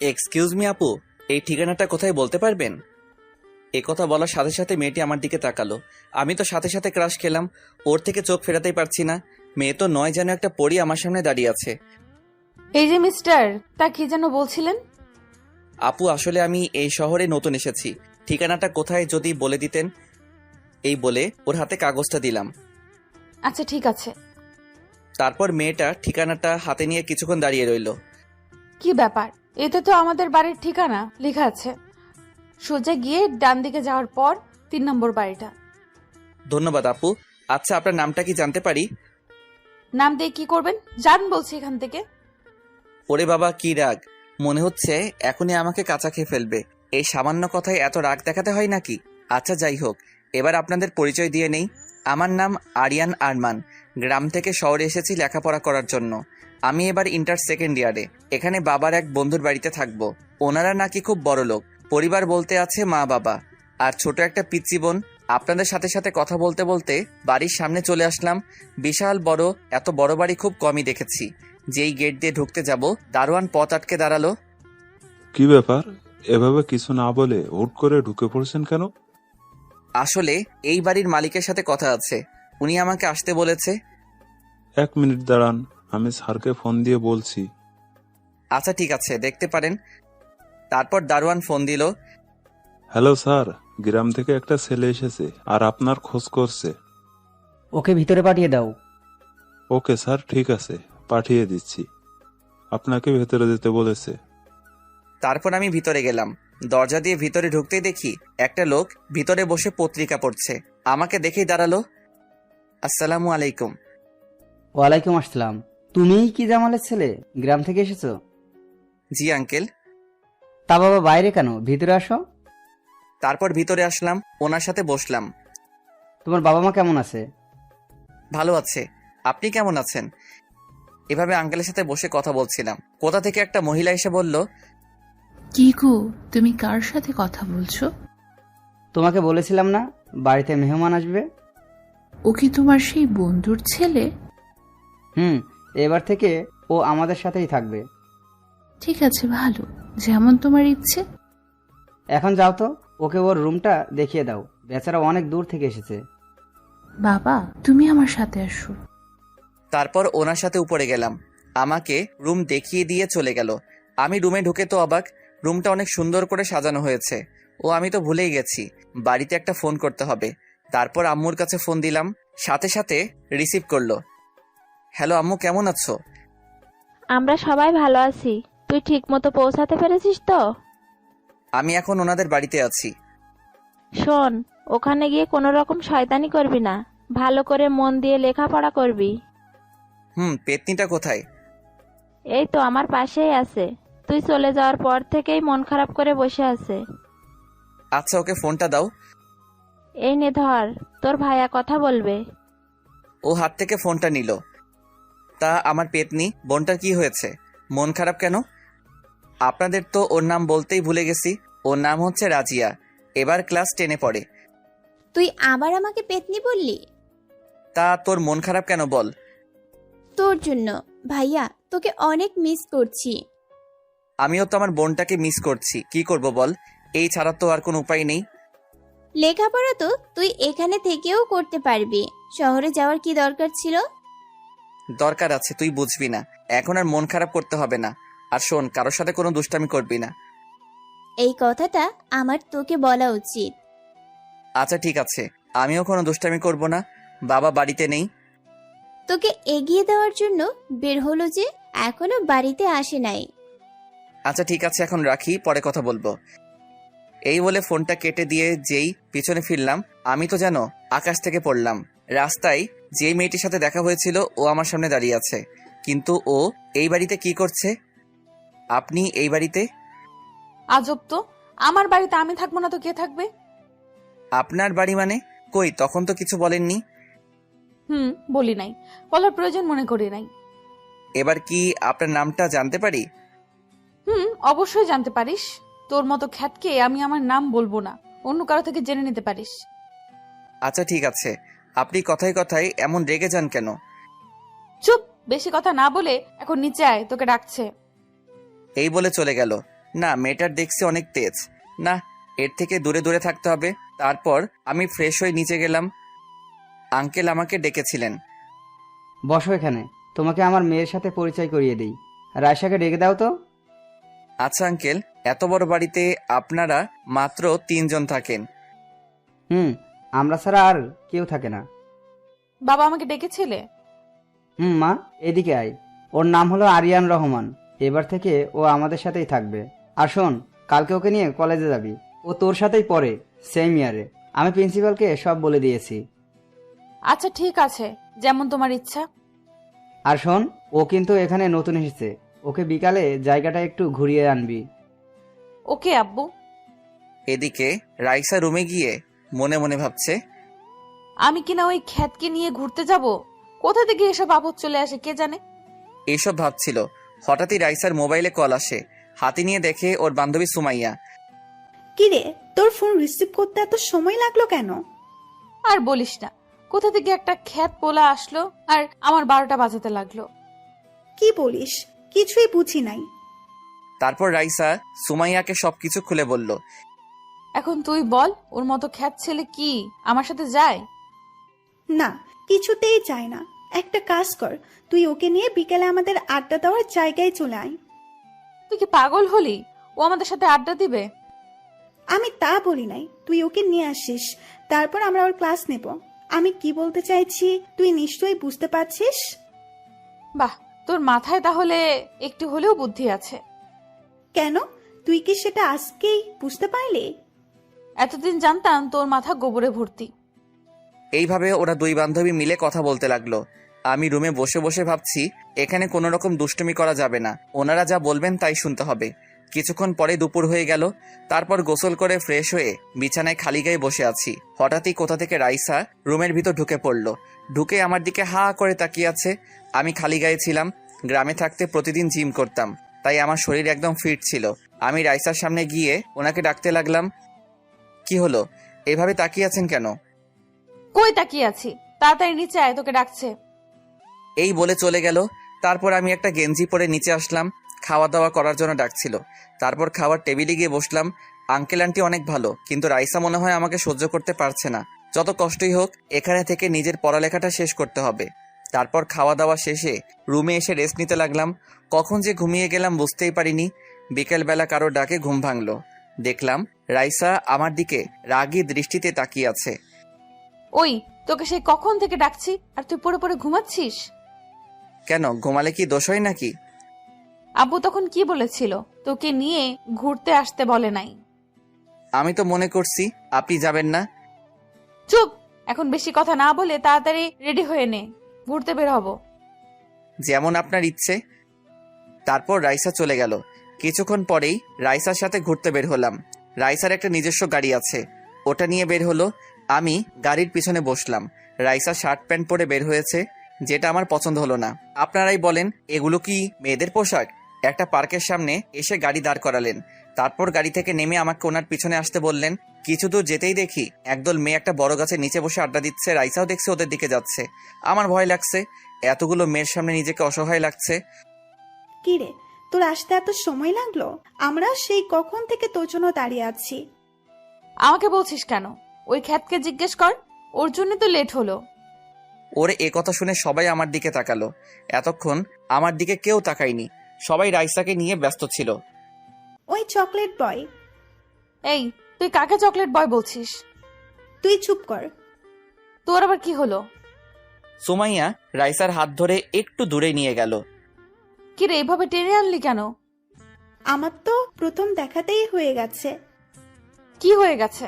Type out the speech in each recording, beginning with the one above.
Excuse me আপু, এই ঠিকানাটা কোথায় বলতে পারবেন? এ কথা বলার সাথে সাথে মেয়েটি আমার দিকে তাকালো। আমি তো সাথে সাথে ক্রাশ খেলাম, ওর থেকে চোখ ফেরাতেই পারছি না। মেয়ে তো নয়, যেন একটা পরী আমার সামনে দাঁড়িয়ে আছে। এই যে মিস্টার, তা কি যেন বলছিলেন? আপু আসলে আমি এই শহরে নতুন এসেছি, ঠিকানাটা কোথায় যদি বলে দিতেন। এই বলে ওর হাতে কাগজটা দিলাম। আচ্ছা ঠিক আছে। তারপর মেয়েটা ঠিকানাটা হাতে নিয়ে কিছুক্ষণ দাঁড়িয়ে রইল। কি ব্যাপার, এতে তো আমাদের বাড়ির ঠিকানা লেখা আছে। সোজা গিয়ে ডান দিকে যাওয়ার পর 3 নম্বর বাড়িটা। ধন্যবাদ আপু। আচ্ছা, আপনার নামটা কি জানতে পারি? নাম দিয়ে কি করবেন, যান বলছি এখান থেকে। ওরে বাবা, কি রাগ! মনে হচ্ছে এখনই আমাকে কাঁচা খেয়ে ফেলবে। এই সামান্য কথায় এত রাগ দেখাতে হয় নাকি? আচ্ছা যাই হোক, এবার আপনাদের পরিচয় দিয়ে নেই। আমার নাম আরিয়ান আরমান। গ্রাম থেকে শহরে এসেছি লেখাপড়া করার জন্য। আমি এবার ইন্টার সেকেন্ড ইয়ারে। এখানে বাবার এক বন্ধুর বাড়িতে থাকবো। ওনারা নাকি খুব বড় লোক। পরিবার বলতে আছে মা বাবা আর ছোট একটা পিচ্চি বোন। আপনাদের সাথে সাথে কথা বলতে বলতে বাড়ির সামনে চলে আসলাম। বিশাল বড়, এত বড় বাড়ি খুব কমই দেখেছি। যেই গেট দিয়ে ঢুকতে যাব, দারোয়ান পথ আটকে দাঁড়ালো। কি ব্যাপার, এভাবে কিছু না বলে হুট করে ঢুকে পড়ছেন কেন? আসলে এই বাড়ির মালিকের সাথে কথা আছে, উনি আমাকে আসতে বলেছে। 1 মিনিট দাঁড়ান, আমি স্যারকে ফোন দিয়ে বলছি। আচ্ছা ঠিক আছে, দেখতে পারেন। তারপর দারোয়ান ফোন দিল। হ্যালো স্যার, গ্রাম থেকে একটা ছেলে এসেছে আর আপনার খোঁজ করছে। ওকে ভিতরে পাঠিয়ে দাও। ওকে স্যার, ঠিক আছে, পাঠিয়ে দিচ্ছি। আপনাকে ভেতরে যেতে বলেছে। তারপর আমি ভিতরে গেলাম। দরজা দিয়ে ভিতরে ঢুকতেই দেখি একটা লোক ভিতরে বসে পত্রিকা পড়ছে। আমাকে দেখেই দাঁড়ালো। আসসালামু আলাইকুম। ওয়ালাইকুম আসসালাম। তুমিই কি জামালের ছেলে? গ্রাম থেকে এসেছো? জি আঙ্কেল। তা বাবা বাইরে কেন, ভিতরে আসো। তারপর ভিতরে আসলাম, ওনার সাথে বসলাম। তোমার বাবা মা কেমন আছে? ভালো আছে। আপনি কেমন আছেন? এভাবে আঙ্কেলের সাথে বসে কথা বলছিলাম। কোথা থেকে একটা মহিলা এসে বলল, কি গো, তুমি কার সাথে কথা বলছো? তোমাকে বলেছিলাম না বাড়িতে মেহমান আসবে। ও কি তোমার সেই বন্ধুর ছেলে? এবার থেকে ও আমাদের সাথেই থাকবে। ঠিক আছে, ভালো, যেমন তোমার ইচ্ছে। এখন যাও তো, ওকে ওর রুমটা দেখিয়ে দাও। বেচারা অনেক দূর থেকে এসেছে। বাবা, তুমি আমার সাথে আসো। তারপর ওনার সাথে উপরে গেলাম। আমাকে রুম দেখিয়ে দিয়ে চলে গেল। আমি রুমে ঢুকে তো অবাক। রুমটা অনেক সুন্দর করে সাজানো হয়েছে। আমি তো ভুলেই গেছি বাড়িতে একটা ফোন করতে হবে। তারপর আম্মুর কাছে ফোন দিলাম, সাথে সাথে রিসিভ করলো। হ্যালো আম্মু, কেমন আছো? আমরা সবাই ভালো আছি। তুই ঠিক মতো পৌঁছাতে পেরেছিস তো? আমি এখন ওনাদের বাড়িতে আছি। শোন, ওখানে গিয়ে কোনো রকম শয়তানি করবি না। ভালো করে মন দিয়ে লেখাপড়া করবি। পেতনিটা কোথায়? এই তো আমার পাশেই আছে। তুই চলে যাওয়ার পর থেকেই মন খারাপ করে বসে আছে। আচ্ছা, ওকে ফোনটা দাও। এই নে ধর, তোর ভাইয়া কথা বলবে। ও হাত থেকে ফোনটা নিল। তা আমার পেতনি বোনটার কি হয়েছে? মন খারাপ কেন? আপনাদের তো ওর নাম বলতেই ভুলে গেছি। ওর নাম হচ্ছে রাজিয়া। এবার ক্লাস 10-এ পড়ে। তুই আবার আমাকে পেতনি বললি? তা তোর মন খারাপ কেন বল? তোর জন্য ভাইয়া, তোকে অনেক মিস করছি। আমিও তো আমার বোনটাকে মিস করছি। কি করব বল, এই ছাড়া তো আর কোনো উপায় নেই। লেখাপড়া তো তুই এখানে থেকেও করতে পারবি, শহরে যাওয়ার কি দরকার ছিল? দরকার আছে, তুই বুঝবি না। এখন আর মন খারাপ করতে হবে না। আর শোন, কারোর সাথে কোনো দুষ্টামি করবি না। এই কথাটা আমার তোকে বলা উচিত। আচ্ছা ঠিক আছে, আমিও কোনো দুষ্টামি করব না। বাবা বাড়িতে নেই। তোকে এগিয়ে দেওয়ার জন্য বের হলো যে এখনো বাড়িতে আসে নাই। আচ্ছা ঠিক আছে, এখন রাখি, পরে কথা বলবো। এই বলে ফোনটা কেটে দিয়ে যেই পিছনে ফিরলাম, আমি তো যেন আকাশ থেকে পড়লাম। রাস্তায় যেই মেয়েটির সাথে দেখা হয়েছিল ও আমার সামনে দাঁড়িয়ে আছে। কিন্তু ও এই বাড়িতে কি করছে? আপনি এই বাড়িতে? আজব তো, আমার বাড়িতে আমি থাকবো না তো কে থাকবে? আপনার বাড়ি মানে? কই, তখন তো কিছু বলেননি। বলি নাই, বলার প্রয়োজন মনে করি নাই। এবার কি আপনার নামটা জানতে পারি? অবশ্যই জানতে পারিস। তোর মতো খ্যাতকে আমি আমার নাম বলবো না, অন্য কারো থেকে জেনে নিতে পারিস। আচ্ছা ঠিক আছে, আপনি কথায় কথায় এমন রেগে যান কেন? চুপ, বেশি কথা না বলে এখন নিচে আয়, তোকে ডাকছে। এই বলে চলে গেল। না, মেয়েটার দেখছি অনেক তেজ। না, এর থেকে দূরে দূরে থাকতে হবে। তারপর আমি ফ্রেশ হয়ে নিচে গেলাম। আঙ্কেল আমাকে ডেকেছিলেন। বসো এখানে, তোমাকে আমার মেয়ের সাথে পরিচয় করিয়ে দিই। রায়শাকে ডেকে দাও তো। আচ্ছা আঙ্কেল, এত বড় বাড়িতে আপনারা মাত্র 3 জন থাকেন? আমরা ছাড়া আর কেউ থাকে না। বাবা আমাকে ডেকেছিলে? মা, এদিকে আয়। ওর নাম হলো আরিয়ান রহমান। এবার থেকে ও আমাদের সাথেই থাকবে। আর শোন, কালকে ওকে নিয়ে কলেজে যাবি। ও তোর সাথেই পড়ে, সেম ইয়ারে। আমি প্রিন্সিপালকে সব বলে দিয়েছি। আচ্ছা ঠিক আছে, যেমন তোমার ইচ্ছা। আর শোন, ও কিন্তু এখানে নতুন এসেছে। ওকে বিকালে জায়গাটা একটু ঘুরিয়ে আনবি। ওকে আব্বু। এদিকে রাইসা রুমে গিয়ে মনে মনে ভাবছে, আমি কিনা ওই খ্যাতকে নিয়ে ঘুরতে যাব? কোথা থেকে এসব আপদ চলে আসে কে জানে। এইসব ভাবছিল, হঠাৎই রাইসার মোবাইলে কল আসে। হাতে নিয়ে দেখে ওর বান্ধবী সুমাইয়া। কিরে, তোর ফোন রিসিভ করতে এত সময় লাগলো কেন? আর বলিস না, কোথা থেকে একটা খ্যাত পোলা আসলো আর আমার 12টা বাজাতে লাগলো। কি বলিস? কিছুই বুঝি নাই। তারপর রাইসা সুমাইয়াকে সবকিছু খুলে বলল। এখন তুই বল, ওর মতো খ্যাত ছেলে কি আমার সাথে যায়? না, কিছুতেই চাই না। একটা কাজ কর, তুই ওকে নিয়ে বিকেলে আমাদের আড্ডা দেওয়ার জায়গায় চলে আয়। তুই কি পাগল হলি? ও আমাদের সাথে আড্ডা দিবে? আমি তা বলি নাই, তুই ওকে নিয়ে আসিস, তারপর আমরা ওর ক্লাস নেব। আমি কি বলতে চাইছি তুই নিশ্চয়ই বুঝতে পারছিস। বাহ, তোর মাথায় তাহলে একটু হলেও বুদ্ধি আছে। কেন, তুই কি সেটা আজকেই বুঝতে পারলি? এতদিন জানতাম তোর মাথা গোবরে ভর্তি। এইভাবে ওরা দুই বান্ধবী মিলে কথা বলতে লাগলো। আমি রুমে বসে বসে ভাবছি, এখানে কোনো রকম দুষ্টুমি করা যাবে না। ওনারা যা বলবেন তাই শুনতে হবে। কিছুক্ষণ পরে দুপুর হয়ে গেল। তারপর গোসল করে ফ্রেশ হয়ে বিছানায় খালি গায়ে বসে আছি। হঠাৎই কোথা থেকে রাইসা রুমের ভিতর ঢুকে পড়লো। ঢুকে আমার দিকে হা করে তাকিয়ে আছে। আমি খালি গায়ে ছিলাম। গ্রামে থাকতে প্রতিদিন জিম করতাম, তাই আমার শরীর একদম ফিট ছিল। আমি রাইসার সামনে গিয়ে ওনাকে ডাকতে লাগলাম। কি হলো, এভাবে তাকিয়ে আছেন কেন? কই তাকিয়ে আছি? তাড়াতাড়ি নিচে আয়, তোকে ডাকছে। এই বলে চলে গেল। তারপর আমি একটা গেঞ্জি পরে নিচে আসলাম। খাওয়া দাওয়া করার জন্য ডাকছিল। তারপর খাওয়ার টেবিলে গিয়ে বসলাম। আঙ্কেল আন্টি অনেক ভালো, কিন্তু রাইসা মনে হয় আমাকে সহ্য করতে পারছে না। যত কষ্টই হোক, এখানে থেকে নিজের পড়ালেখাটা শেষ করতে হবে। তারপর খাওয়া দাওয়া শেষে রুমে এসে রেস্ট নিতে লাগলাম। কখন যে ঘুমিয়ে গেলাম বুঝতেই পারিনি। বিকেলবেলা কারো ডাকে ঘুম ভাঙলো। দেখলাম রাইসা আমার দিকে রাগী দৃষ্টিতে তাকিয়ে আছে। ওই, তোকে সেই কখন থেকে ডাকছি আর তুই পড়ে পড়ে ঘুমাচ্ছিস? কেন, ঘুমালে কি দোষ হয় নাকি? আব্বু তখন কি বলেছিল? তোকে নিয়ে ঘুরতে আসতে বলে নাই। আমি তো মনে করছি আপনি যাবেন না। চুপ, এখন বেশি কথা না বলে তাড়াতাড়ি রেডি হয়ে নে, ঘুরতে বের হব। যেমন আপনার ইচ্ছে। তারপর রাইসা চলে গেল। কিছুক্ষণ পরেই রাইসার সাথে ঘুরতে বের হলাম। রাইসার একটা নিজস্ব গাড়ি আছে, ওটা নিয়ে বের হলো। আমি গাড়ির পিছনে বসলাম। রাইসা শার্ট প্যান্ট পরে বের হয়েছে, যেটা আমার পছন্দ হলো না। আপনারাই বলেন, এগুলো কি মেয়েদের পোশাক? একটা পার্কের সামনে এসে গাড়ি দাঁড় করালেন। তারপর গাড়ি থেকে নেমে আমাকে ওনার পিছনে আসতে বললেন। কিছু দূর যেতেই দেখি একদল মেয়ে একটা বড় গাছের নিচে বসে আড্ডা দিচ্ছে। রাইসাও দেখছে ওদের দিকে যাচ্ছে। আমার ভয় লাগছে, এতগুলো মেয়ের সামনে নিজেকে অসহায় লাগছে। কিরে, তোর আসতে এত সময় লাগলো? আমরা সেই কখন থেকে তোর জন্য দাঁড়িয়ে আছি। আমাকে বলছিস কেন? ওই খ্যাতকে জিজ্ঞেস কর, ওর জন্য তো লেট হলো। ওরে এ কথা শুনে সবাই আমার দিকে তাকালো। এতক্ষণ আমার দিকে কেউ তাকায়নি, সবাই রাইসাকে নিয়ে ব্যস্ত ছিল। ওই চকলেট বয়। এই, তুই কাকে চকলেট বয় বলছিস? তুই চুপ কর। তোর আবার কি হলো? সুমাইয়া রাইসার হাত ধরে একটু দূরে নিয়ে গেল। কিরে, এইভাবে টেনে আনলি কেন? আমার তো প্রথম দেখাতেই হয়ে গেছে। কি হয়ে গেছে?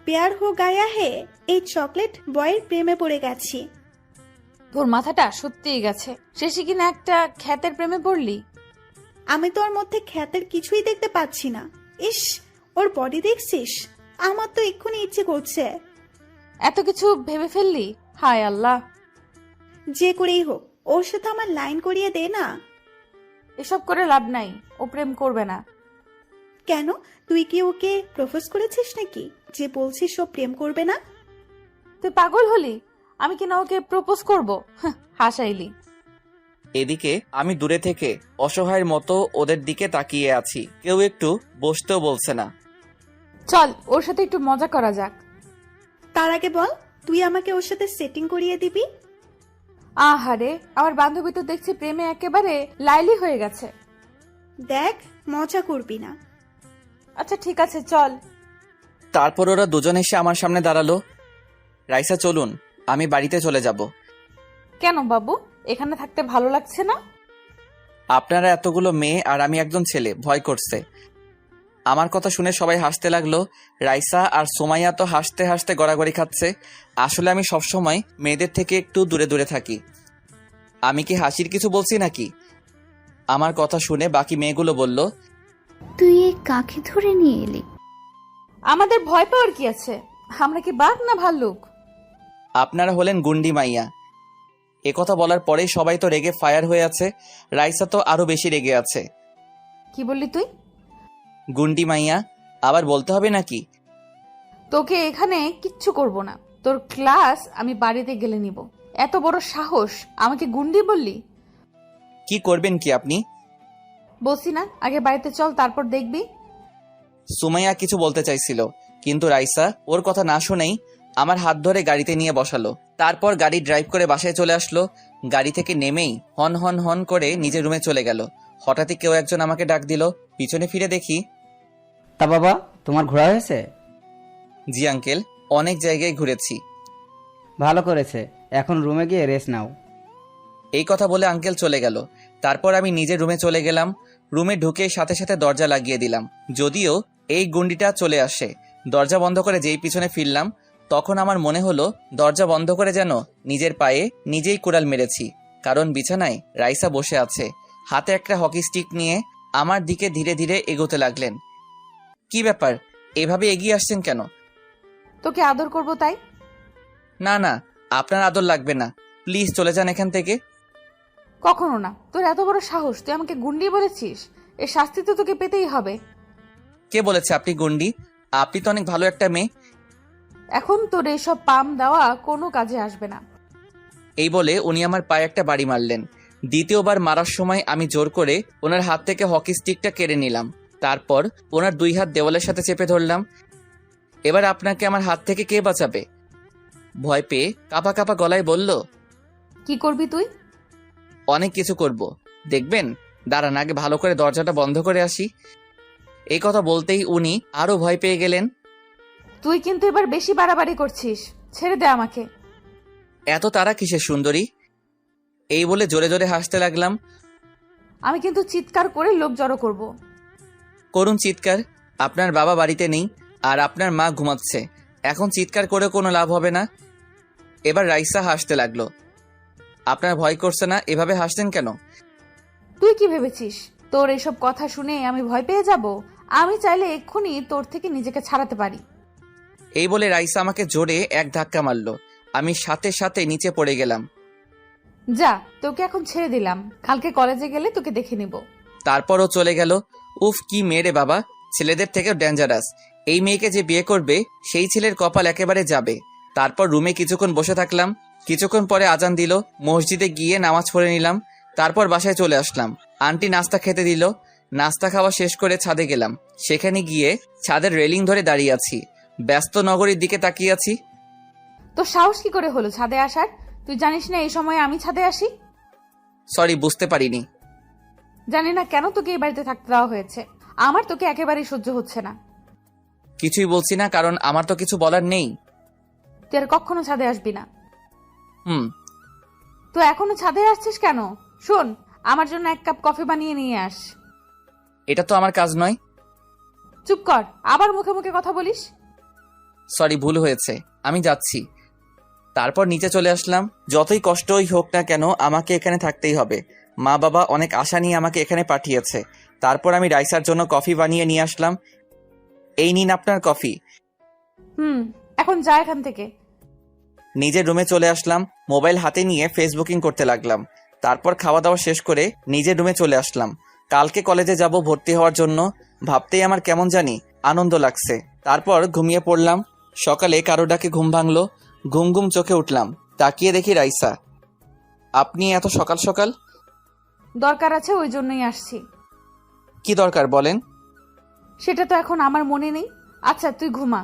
প্যার হো গায়া হে, এই চকলেট বয়ের প্রেমে পড়ে গেছি। তোর মাথাটা সত্যিই গেছে। শেষে কিনা একটা খ্যাতের প্রেমে পড়লি। আমি তো ওর মধ্যে খ্যাতের কিছুই দেখতে পাচ্ছি না। ইস, ওর বডি দেখছিস? আমার তো এক্ষুনি ইচ্ছে করছে। এত কিছু ভেবে ফেললি? হায় আল্লাহ। যে করেই হোক, ওর সাথে আমার লাইন করিয়ে দে না। এসব করে লাভ নাই, ও প্রেম করবে না। কেন, তুই কি ওকে প্রপোজ করেছিস নাকি যে বলছিস ও প্রেম করবে না? তুই পাগল হলি? আমি কিনা ওকে প্রপোজ করবো? হাসাইলি। এদিকে আমি দূরে থেকে অসহায়ের মতো ওদের দিকে তাকিয়ে আছি, কেউ একটু বসতেও বলছে না। চল ওর সাথে একটু মজা করা যাক। তার আগে বল, তুই আমাকে ওর সাথে সেটিং করিয়ে দিবি? আহারে, আমার বান্ধবী তো দেখছি প্রেমে একেবারে লাইলি হয়ে গেছে। দেখ, মজা করবি না। আচ্ছা ঠিক আছে, চল। তারপর ওরা দুজন এসে আমার সামনে দাঁড়ালো। রাইসা চলুন, আমি বাড়িতে চলে যাব। কেন বাবু, এখানে থাকতে ভালো লাগছে না? আপনারা এতগুলো মেয়ে আর আমি একজন ছেলে, ভয় করছে। আমার কথা শুনে সবাই হাসতে লাগলো। রাইসা আর সোমাইয়া তো হাসতে হাসতে গড়াগড়ি খাচ্ছে। আসলে আমি সবসময় মেয়েদের থেকে একটু দূরে দূরে থাকি। আমি কি হাসির কিছু বলছি নাকি? আমার কথা শুনে বাকি মেয়েগুলো বলল, তুই কাকে ধরে নিয়ে এলি? আমাদের ভয় পাওয়ার কি আছে? আমরা কি বাঘ না ভাল্লুক? আপনারা হলেন গুন্ডি মাইয়া। একথা বলার পরেই সবাই তো রেগে ফায়ার হয়ে আছে। রাইসা তো আরো বেশি রেগে আছে। কি বললি তুই? গুন্ডি মাইয়া আবার বলতে হবে নাকি? তোকে এখানে কিচ্ছু করব না। তোর ক্লাস আমি বাড়িতে গেলে নিব। এত বড় সাহস, আমাকে গুন্ডি বললি? কি করবেন কি আপনি? বলছি না, আগে বাড়িতে চল, তারপর দেখবি। সুমাইয়া কিছু বলতে চাইছিল, কিন্তু রাইসা ওর কথা না শুনেই আমার হাত ধরে গাড়িতে নিয়ে বসালো। তারপর গাড়ি ড্রাইভ করে বাসায় চলে আসলো। গাড়ি থেকে নেমেই হন হন হন করে নিজের রুমে চলে গেল। হঠাৎই কেউ একজন আমাকে ডাক দিল। পিছনে ফিরে দেখি, তা বাবা, তোমার ঘোরা হয়েছে? জি আঙ্কেল, অনেক জায়গায় ঘুরেছি। ভালো করেছে, এখন রুমে গিয়ে রেস্ট নাও। এই কথা বলে আঙ্কেল চলে গেল। তারপর আমি নিজের রুমে চলে গেলাম। রুমে ঢুকে সাথে সাথে দরজা লাগিয়ে দিলাম। যদিও এই গুন্ডিটা চলে আসে। দরজা বন্ধ করে যেই পিছনে ফিরলাম, তখন আমার মনে হলো দরজা বন্ধ করে যেন নিজের পায়ে নিজেই কুড়াল মেরেছি। কারণ বিছানায় রাইসা বসে আছে, হাতে একটা হকি স্টিক নিয়ে আমার দিকে ধীরে ধীরে এগোতে লাগলেন। কি ব্যাপার, এভাবে এগিয়ে আসছেন কেন? তোকে আদর করব তাই। না না, আপনার আদর লাগবে না, প্লিজ চলে যান এখান থেকে। কখনো না। তোর এত বড় সাহস, তুই আমাকে গুন্ডি বলেছিস? এর শাস্তি তো তোকে পেতেই হবে। কে বলেছে আপনি গুন্ডি? আপনি তো অনেক ভালো একটা মেয়ে। এখন তোর এসব পাম দেওয়া কোনো কাজে আসবে না। এই বলে উনি আমার পায়ে একটা বাড়ি মারলেন। দ্বিতীয়বার মারার সময় আমি জোর করে ওনার হাত থেকে হকি স্টিকটা কেড়ে নিলাম। তারপর ওনার দুই হাত দেওয়ালের সাথে চেপে ধরলাম। এবার আপনাকে আমার হাত থেকে কে বাঁচাবে? ভয় পেয়ে কাঁপা কাঁপা গলায় বলল, কি করবি তুই? অনেক কিছু করব, দেখবেন। দাঁড়ান, আগে ভালো করে দরজাটা বন্ধ করে আসি। এই কথা বলতেই উনি আরো ভয় পেয়ে গেলেন। তুই কিন্তু এবার বেশি বাড়াবাড়ি করছিস, ছেড়ে দে আমাকে। এত তারা কিসের সুন্দরী? এই বলে জোরে জোরে হাসতে লাগলাম। আমি কিন্তু চিৎকার করে লোক জড়ো করব। করুন চিৎকার, আপনার বাবা বাড়িতে নেই আর আপনার মা ঘুমাচ্ছে। এখন চিৎকার করে কোনো লাভ হবে না। এবার রাইসা হাসতে লাগলো। আপনার ভয় করছে না? এভাবে হাসছেন কেন? তুই কি ভেবেছিস তোর এসব কথা শুনে আমি ভয় পেয়ে যাব? আমি চাইলে এক্ষুনি তোর থেকে নিজেকে ছাড়াতে পারি। এই বলে রাইসা আমাকে জোরে এক ধাক্কা মারলো। আমি সাথে সাথে নিচে পড়ে গেলাম। যা, তোকে এখন ছেড়ে দিলাম, কালকে কলেজে গেলে তোকে দেখে নিব। তারপরও চলে গেল। উফ, কি মেয়ে রে বাবা, ছেলেদের থেকেও ডেঞ্জারাস। এই মেয়েকে যে বিয়ে করবে সেই ছেলের কপাল একেবারে যাবে। তারপর রুমে কিছুক্ষণ বসে থাকলাম। কিছুক্ষণ পরে আজান দিল। মসজিদে গিয়ে নামাজ পড়ে নিলাম। তারপর বাসায় চলে আসলাম। আন্টি নাস্তা খেতে দিল। নাস্তা খাওয়া শেষ করে ছাদে গেলাম। সেখানে গিয়ে ছাদের রেলিং ধরে দাঁড়িয়ে আছি। ব্যস্ত নগরীর দিকে তাকিয়ে আছি। তোর সাহস কি করে হলো ছাদে আসার? তুই জানিস না এই সময় আমি ছাদে আসি? সরি, বুঝতে পারিনি। জানি না কেন তোকে এই বাড়িতে থাকতে দেওয়া হয়েছে। আমার তোকে একেবারেই সহ্য হচ্ছে না। কিছুই বলছি না, কারণ আমার তো কিছু বলার নেই। তুই আর কখনো ছাদে আসবি না। হুম। তো এখনো ছাদে আসছিস কেন? শোন, আমার জন্য 1 কাপ কফি বানিয়ে নিয়ে আস। এটা তো আমার কাজ নয়। চুপ কর, আবার মুখে মুখে কথা বলিস। সরি, ভুল হয়েছে, আমি যাচ্ছি। তারপর নিচে চলে আসলাম। যতই কষ্টই হোক না কেন আমাকে এখানে থাকতেই হবে। মা বাবা অনেক আশা নিয়ে আমাকে এখানে পাঠিয়েছে। তারপর আমি রাইসার জন্য কফি বানিয়ে নিয়ে আসলাম। এই নিন আপনার কফি। এখন যা এখান থেকে। নিজের রুমে চলে আসলাম। মোবাইল হাতে নিয়ে ফেসবুকিং করতে লাগলাম। তারপর খাওয়া দাওয়া শেষ করে নিজের রুমে চলে আসলাম। কালকে কলেজে যাব ভর্তি হওয়ার জন্য। ভাবতেই আমার কেমন জানি আনন্দ লাগছে। তারপর ঘুমিয়ে পড়লাম। সকালে কারো ডাকে ঘুম ভাঙলো। ঘুম ঘুম চোখে উঠলাম। তাকিয়ে দেখি রাইসা। আপনি এত সকাল সকাল? দরকার আছে, ওই জন্যই আসছি। কি দরকার বলেন? সেটা তো এখন আমার মনে নেই। আচ্ছা তুই ঘুমা।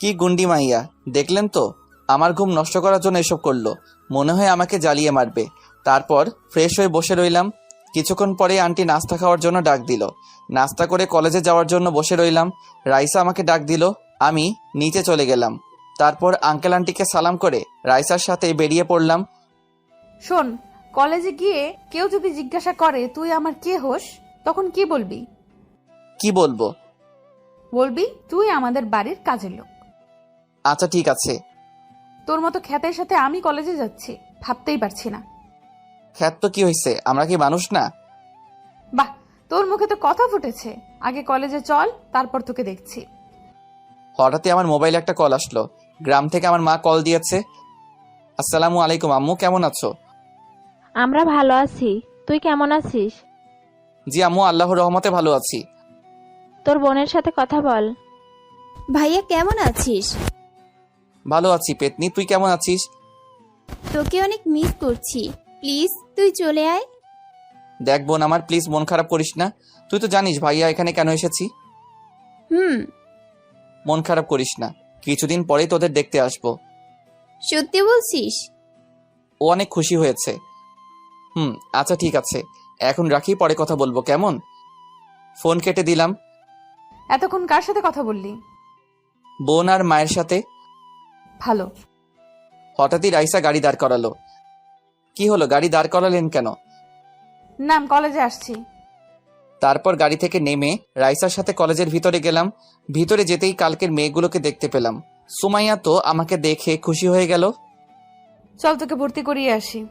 কি গুন্ডি মাইয়া, দেখলেন তো আমার ঘুম নষ্ট করার জন্য এসব করলো। মনে হয় আমাকে জ্বালিয়ে মারবে। তারপর ফ্রেশ হয়ে বসে রইলাম। কিছুক্ষণ পরে আন্টি নাস্তা খাওয়ার জন্য ডাক দিল। নাস্তা করে কলেজে যাওয়ার জন্য বসে রইলাম। রাইসা আমাকে ডাক দিল, আমি নিচে চলে গেলাম। তারপর আঙ্কেল আন্টিকে সালাম করে রাইসার সাথে বেরিয়ে পড়লাম। শোন, কলেজে গিয়ে কেউ যদি জিজ্ঞাসা করে তুই আমার কে হোস, তখন কি বলবি? কি বলবো? বলবি তুই আমাদের বাড়ির কাজের লোক। আচ্ছা ঠিক আছে। তোর মতো খ্যাতের সাথে আমি কলেজে যাচ্ছি, ভাবতেই পারছি না। খ্যাত তো কি হয়েছে, আমরা কি মানুষ না? বাহ, তোর মুখে তো কথা ফুটেছে। আগে কলেজে চল, তারপর তোকে দেখছি। হঠাৎই আমার মোবাইলে একটা কল আসলো। গ্রাম থেকে আমার মা কল দিয়েছে। আসসালামু আলাইকুম আম্মু, কেমন আছো? আমরা ভালো আছি, তুই কেমন আছিস? জি আম্মু, আল্লাহর রহমতে ভালো আছি। তোর বোনের সাথে কথা বল। ভাইয়া কেমন আছিস? ভালো আছি পেতনি, তুই কেমন আছিস? তোকে অনেক মিস করছি, প্লিজ তুই চলে আয়। দেখ বোন আমার, প্লিজ মন খারাপ করিস না। তুই তো জানিস ভাইয়া এখানে কেন এসেছি। হুম। মন খারাপ করিস না, কিছুদিন পরেই তোদের দেখতে আসবো। সত্যি বলছিস? ও অনেক খুশি হয়েছে। আচ্ছা ঠিক আছে, এখন রাখি, পরে কথা বলবো কেমন? ফোন কেটে দিলাম। এতক্ষণ কার সাথে কথা বললি? বোন আর মায়ের সাথে। ভালো। হঠাৎই রাইসা গাড়ি দাঁড় করালো। কি হলো, গাড়ি দাঁড় করালেন কেন? নাম, কলেজে আসছি। তারপর গাড়ি থেকে নেমে রাইসার সাথে কলেজের ভিতরে গেলাম। ভিতরে যেতেই কালকের মেয়েগুলোকে দেখতে পেলাম। সুমাইয়া তো আমাকে দেখে খুশি হয়ে গেল। চল তোকে ভর্তি করিয়ে আসি।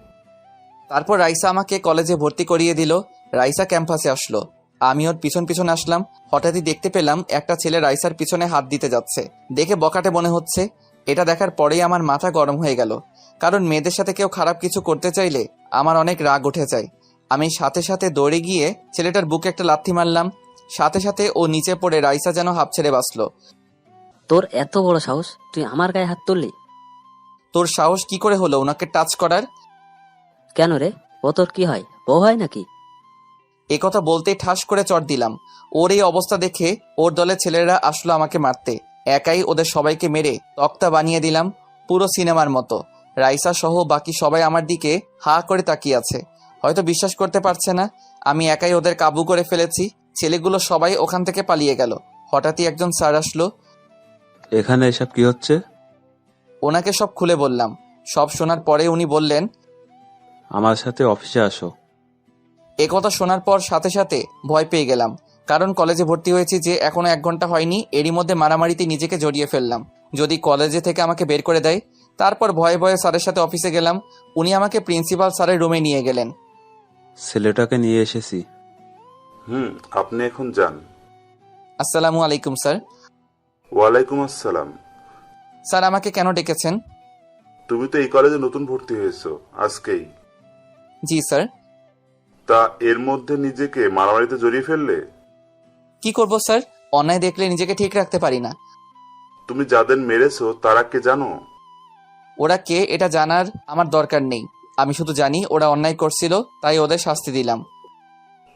তারপর রাইসা আমাকে কলেজে ভর্তি করিয়ে দিল। রাইসা ক্যাম্পাসে আসলো, আমি ওর পিছন পিছন আসলাম। হঠাৎই দেখতে পেলাম একটা ছেলে রাইসার পিছনে হাত দিতে যাচ্ছে। দেখে বকাটে মনে হচ্ছে। এটা দেখার পরেই আমার মাথা গরম হয়ে গেল, কারণ মেয়েদের সাথে কেউ খারাপ কিছু করতে চাইলে আমার অনেক রাগ উঠে যায়। আমি সাথে সাথে দৌড়ে গিয়ে ছেলেটার বুকে একটা লাথি মারলাম। সাথে সাথে ও নিচে পড়ে রাইসা যেন হাঁপ ছেড়ে বাঁচলো। তোর এত বড় সাহস, তুই আমার গায়ে হাত তুললি? তোর সাহস কি করে হলো ওনাকে টাচ করার? কেন রে, ও তোর কি হয়, বউ হয় নাকি? এ কথা বলতেই ঠাস করে চড় দিলাম। ওর এই অবস্থা দেখে ওর দলের ছেলেরা আসলো আমাকে মারতে। একাই ওদের সবাইকে মেরে তক্তা বানিয়ে দিলাম, পুরো সিনেমার মতো। রাইসা সহ বাকি সবাই আমার দিকে হা করে তাকিয়ে আছে, হয়তো বিশ্বাস করতে পারছে না আমি একাই ওদের কাবু করে ফেলেছি। ছেলেগুলো সবাই ওখান থেকে পালিয়ে গেল। হঠাৎই একজন স্যার আসলো। এখানে এসব কি হচ্ছে? ওনাকে সব খুলে বললাম। সব শোনার পরে উনি বললেন, আমার সাথে অফিসে আসো। এ কথা শোনার পর সাথে সাথে ভয় পেয়ে গেলাম, কারণ কলেজে ভর্তি হয়েছি যে এখনো 1 ঘন্টা হয়নি, এরই মধ্যে মারামারিতে নিজেকে জড়িয়ে ফেললাম। যদি কলেজে থেকে আমাকে বের করে দেয়। তারপর ভয়ে ভয়ে স্যারের সাথে অফিসে গেলাম। উনি আমাকে প্রিন্সিপাল স্যারের রুমে নিয়ে গেলেন। ছেলেটাকে নিয়ে এসেছি। আপনি এখন যান। আসসালামু আলাইকুম স্যার। ওয়ালাইকুম আসসালাম। স্যার আমাকে কেন ডেকেছেন? তুমি তো এই কলেজে নতুন ভর্তি হয়েছো আজকেই। জি স্যার। তা এর মধ্যে নিজেকে মারামারিতে জড়িয়ে ফেললে? কি করব স্যার, অন্যায় দেখলে নিজেকে ঠিক রাখতে পারি না। তুমি যাদের মেরেছো তারা কে জানো? ওরা কে এটা জানার আমার দরকার নেই। আমি শুধু জানি ওরা অন্যায় করছিল, তাই ওদের শাস্তি দিলাম।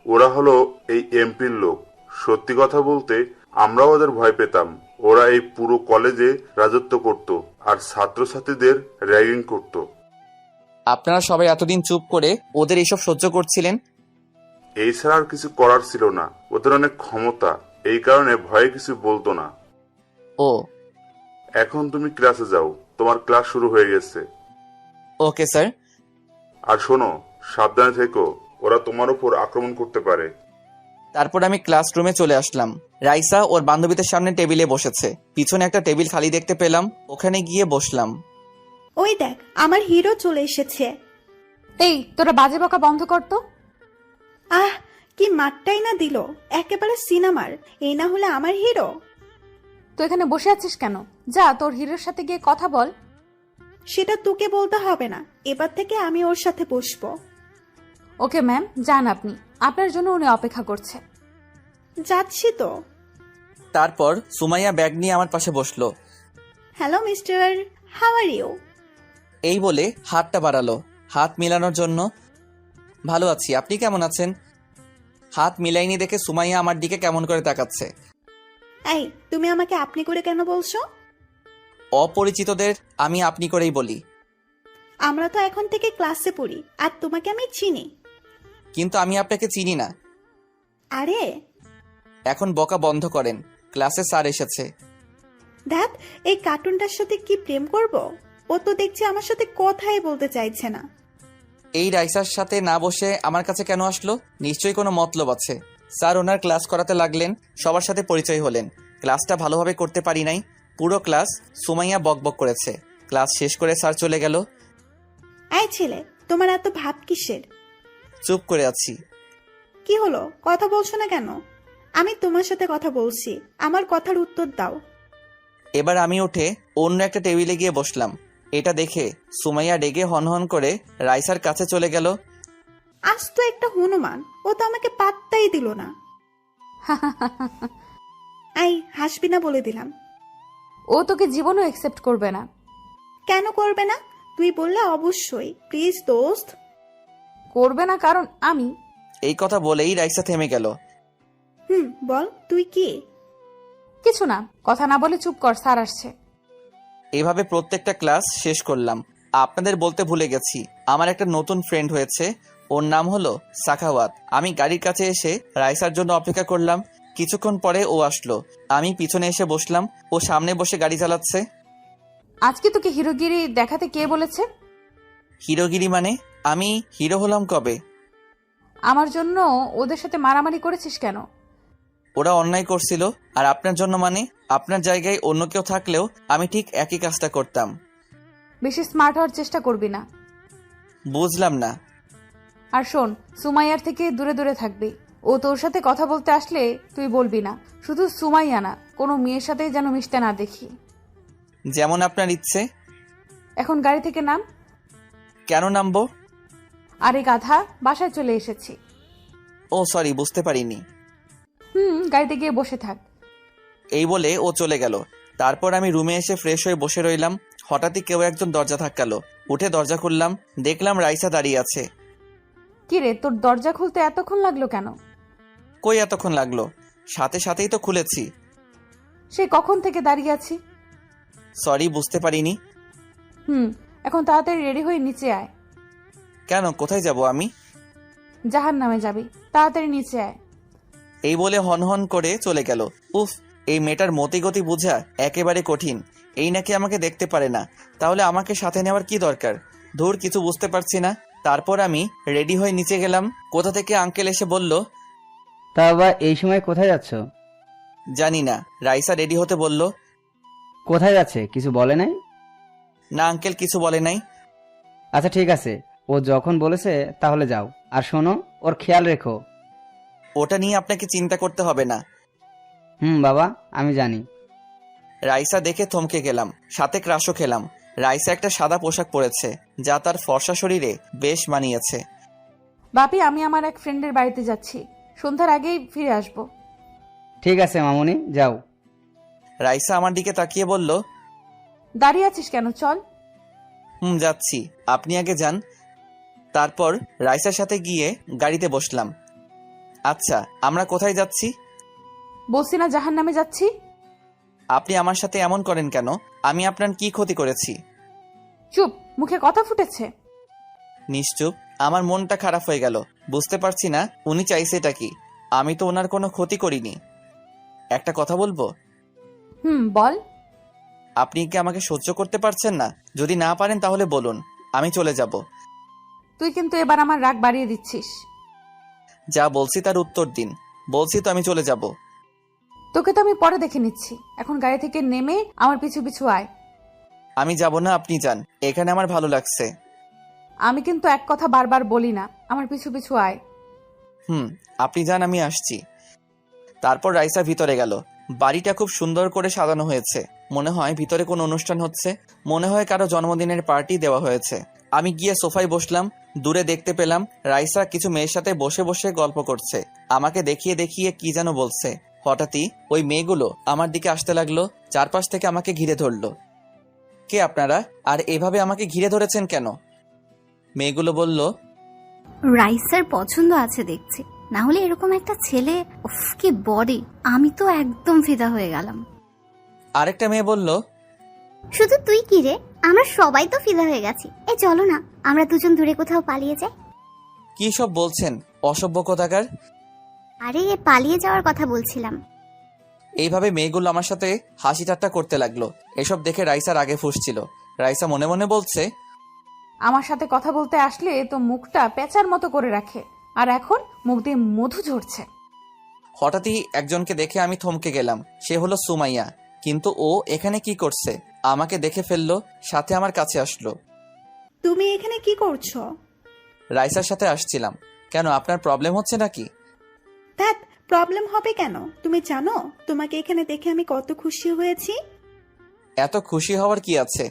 ওরা হলো এই এমপির লোক। সত্যি কথা বলতে আমরাও ওদের ভয় পেতাম। ওরা এই পুরো কলেজে রাজত্ব করত আর ছাত্রছাত্রীদের র্যাগিং করত। আপনারা সবাই এতদিন চুপ করে ওদের এইসব সহ্য করছিলেন। এই ছাড়া আর কিছু করার ছিল না। ওদের অনেক ক্ষমতা, এই কারণে ভয়ে কিছু বলতো না। ও, এখন তুমি ক্লাসে যাও, তোমার ক্লাস শুরু হয়ে গেছে। Okay sir. আর শোনো, সাবধানে থেকো, ওরা তোমার উপর আক্রমণ করতে পারে। তারপর আমি ক্লাসরুমে চলে আসলাম। রাইসা ওর বান্ধবীদের সামনে টেবিলে বসেছে। পিছনে একটা টেবিল খালি দেখতে পেলাম, ওখানে গিয়ে বসলাম। ওই দেখ, আমার হিরো চলে এসেছে। এই তোরা বাজে বকা বন্ধ কর তো। আহ, কি মারটাই না দিল, একেবারে সিনেমার। এই না হলে আমার হিরো। তুই এখানে বসে আছিস কেন? যা তোর হিরোর সাথে গিয়ে কথা বল। সেটা তোকে বলতে হবে না, এবার থেকে আমি ওর সাথে বসবো। ওকে ম্যাম, যান আপনি, আপনার জন্য উনি অপেক্ষা করছে। যাচ্ছি তো। তারপর সুমাইয়া ব্যাগ নিয়ে আমার পাশে বসলো। Hello mister, how are you? এই বলে হাতটা বাড়ালো হাত মেলানোর জন্য। ভালো আছি, আপনি কেমন আছেন? হাত মিলাইনি দেখে সুমাইয়া আমার দিকে কেমন করে তাকাচ্ছে। এই, তুমি আমাকে আপনি করে কেন বলছো? অপরিচিতদের আমি আপনি করেই বলি। আমরা তো এখন থেকে ক্লাসে পড়ি, আর তোমাকে আমি চিনি। কিন্তু আমি আপনাকে চিনি না। আরে এখন বকা বন্ধ করেন, ক্লাসে স্যার এসেছে। দেখ, এই কার্টুনটার সাথে কি প্রেম করব? ও তো দেখছি আমার সাথে কথাই বলতে চাইছে না। এই রাইসার সাথে না বসে আমার কাছে কেন আসলো? নিশ্চয়ই কোনো মতলব আছে। স্যার ওনার ক্লাস করাতে লাগলেন, সবার সাথে পরিচয় হলেন। ক্লাসটা ভালোভাবে করতে পারি নাই, পুরো ক্লাস সুমাইয়া বকবক করেছে। ক্লাস শেষ করে স্যার চলে গেল। এই ছেলে, তোমার এত ভাব কিসের? চুপ করে আছি। কি হলো, কথা বলছো না কেন? আমি তোমার সাথে কথা বলছি, আমার কথার উত্তর দাও। এবার আমি উঠে অন্য একটা টেবিলে গিয়ে বসলাম। এটা দেখে সুমাইয়া রেগে হনহন করে রাইসার কাছে চলে গেল। আজ তো একটা হনুমান, ও তো আমাকে পাত্তাই দিল না। এই, হাসবি না বলে দিলাম। ও তোকে জীবনও অ্যাকসেপ্ট করবে না। কেন করবে না? তুই বললে অবশ্যই। প্লিজ দোস্ত। করবে না কারণ আমি। এই কথা বলেই রাইসা থেমে গেল। বল, তুই কি? কিছু না, কথা না বলে চুপ কর, স্যার আসছে। এভাবে প্রত্যেকটা ক্লাস শেষ করলাম। আপনাদের বলতে ভুলে গেছি, আমার একটা নতুন ফ্রেন্ড হয়েছে। ওর নাম হলো সাখাওয়াত। আমি গাড়ির কাছে এসে রাইসার জন্য অপেক্ষা করলাম। কিছুক্ষণ পরে ও আসলো। আমি পিছনে এসে বসলাম, ও সামনে বসে গাড়ি চালাচ্ছে। আজকে তোকে হিরোগিরি দেখাতে কে বলেছে? হিরোগিরি মানে? আমি হিরো হলাম কবে? আমার জন্য ওদের সাথে মারামারি করেছিস কেন? ওরা অন্যায় করছিল, আর আপনার জন্য মানে? আপনার জায়গায় অন্য কেউ থাকলেও আমি ঠিক একই কাজটা করতাম। বেশি স্মার্ট হওয়ার চেষ্টা করবি না। বুঝলাম না। আর শোন, সুমাইয়ার থেকে দূরে দূরে থাকবি। ও তোর সাথে কথা বলতে আসলে তুই বলবি না। শুধু সুমাইয়া না, কোনো মেয়ের সাথে যেন মিশতে না দেখি। যেমন আপনার ইচ্ছে। এখন গাড়ি থেকে নাম। কেন নামবো? আরে গাধা, বাসায় চলে এসেছি। ও সরি, বুঝতে পারিনি। গাড়িতে গিয়ে বসে থাক। এই বলে ও চলে গেল। তারপর আমি রুমে এসে ফ্রেশ হয়ে বসে রইলাম। হঠাৎই কেউ একজন দরজা ধাক্কালো। উঠে দরজা খুললাম, দেখলাম রাইসা দাঁড়িয়ে আছে। কিরে, তোর দরজা খুলতে এতক্ষণ লাগলো কেন? কই এতক্ষণ লাগলো? সাথে সাথেই তো খুলেছি। সে কখন থেকে দাঁড়িয়ে আছি। সরি, বুঝতে পারিনি। এখন তাড়াতাড়ি রেডি হয়ে নিচে আয়। কেন, কোথায় যাব আমি? জাহান্নামে যাবি, তাড়াতাড়ি নিচে আয়। এই বলে হনহন করে চলে গেল। উফ, এই মেয়েটার মতিগতি বোঝা একেবারে কঠিন। এই নাকি আমাকে দেখতে পারে না, তাহলে আমাকে সাথে নেওয়ার কি দরকার? ধুর, কিছু বুঝতে পারছি না। তারপর আমি রেডি হয়ে নিচে গেলাম। কোথা থেকে আঙ্কেল এসে বলল, তা বাবা এই সময় কোথায় যাচ্ছ? জানি না। রাইসা রেডি হতে বলল। কোথায় যাচ্ছে কিছু বলে নাই? না আঙ্কেল, কিছু বলে নাই। আচ্ছা ঠিক আছে, ও যখন বলেছে তাহলে যাও। আর শোনো, ওর খেয়াল রেখো। ওটা নিয়ে আপনাকে চিন্তা করতে হবে না। বাবা, আমি জানি। রাইসা দেখে থমকে গেলাম, সাথে ক্রাশও খেলাম। রাইসা একটা সাদা পোশাক পরেছে, যা তার ফর্সা শরীরে বেশ মানিয়েছে। বাপি, আমি আমার এক ফ্রেন্ডের বাড়িতে যাচ্ছি, সন্ধ্যার আগেই ফিরে আসব। ঠিক আছে মামুনি, যাও। রাইসা আমার দিকে তাকিয়ে বলল, দাঁড়িয়ে আছিস কেন, চল। যাচ্ছি, আপনি আগে যান। তারপর রাইসার সাথে গিয়ে গাড়িতে বসলাম। আচ্ছা, আমরা কোথায় যাচ্ছি? বলছি না জাহান্নামে যাচ্ছি। আপনি আমার সাথে এমন করেন কেন? আমি আপনার কি ক্ষতি করেছি? চুপ, মুখে কথা ফুটেছে। নিশ্চুপ। আমার মনটা খারাপ হয়ে গেল। বুঝতে পারছি না উনি চাইছেটা কি। আমি তো ওনার কোনো ক্ষতি করিনি। একটা কথা বলবো? বল। আপনি কি আমাকে সহ্য করতে পারছেন না? যদি না পারেন তাহলে বলুন, আমি চলে যাব। তুই কিন্তু এবার আমার রাগ বাড়িয়ে দিচ্ছিস। যা বলছি তার উত্তর দিন। বলছি তো আমি চলে যাব। তোকে তো আমি পরে দেখে নিচ্ছি, এখন গাড়ি থেকে নেমে আমার পিছু পিছু আয়। আমি যাব না, আপনি যান, এখানে আমার ভালো লাগছে। আমি কিন্তু এক কথা বারবার বলি না, আমার পিছু পিছু আয়। আপনি যান, আমি আসছি। তারপর রাইসা ভিতরে গেল। বাড়িটা খুব সুন্দর করে সাজানো হয়েছে। মনে হয় ভিতরে কোনো অনুষ্ঠান হচ্ছে। মনে হয় কারো জন্মদিনের পার্টি দেওয়া হয়েছে। আমি গিয়ে সোফায় বসলাম। দূরে দেখতে পেলাম রাইসা কিছু মেয়ের সাথে বসে বসে গল্প করছে। আমাকে দেখিয়ে দেখিয়ে কি যেন বলছে। হঠাৎই ওই মেয়েগুলো আমার দিকে আসতে লাগলো, চারপাশ থেকে আমাকে ঘিরে ধরলো। কে আপনারা, আর এভাবে আমাকে ঘিরে ধরেছেন কেন? মেয়েগুলো বলল, রাইসার পছন্দ আছে দেখছি, না হলে এরকম একটা ছেলে, উফ কি বডি, আমি তো একদম ফিদা হয়ে গেলাম। আরেকটা মেয়ে বলল, শুধু তুই কি রে, আমরা সবাই তো ফিদা হয়ে গেছি। এ চলো না, আমরা দুজন দূরে কোথাও পালিয়ে যাই। কি সব বলছেন অসভ্য কোথাকার। আরে পালিয়ে যাওয়ার কথা বলছিলাম। এইভাবে মেয়েগুলো আমার সাথে হাসি ঠাট্টা করতে লাগলো। এসব দেখে রাইসার আগে ফুঁসছিল। রাইসা মনে মনে বলছে, আমার সাথে কথা বলতে আসলে তো মুখটা পেঁচার মতো করে রাখে, আর এখন মুখ দিয়ে মধু ঝরছে। হঠাৎই একজনকে দেখে আমি থমকে গেলাম। সে হলো সুমাইয়া। কিন্তু ও এখানে কি করছে? আমাকে দেখে ফেললো, সাথে আমার কাছে আসলো। তুমি এখানে কি করছো? রাইসার সাথে আসছিলাম। কেন, আপনার প্রবলেম হচ্ছে নাকি? ধ্যাত, প্রবলেম হবে কেন? তুমি জানো তোমাকে এখানে দেখে আমি কত খুশি হয়েছি। এত খুশি হওয়ার কি আছে?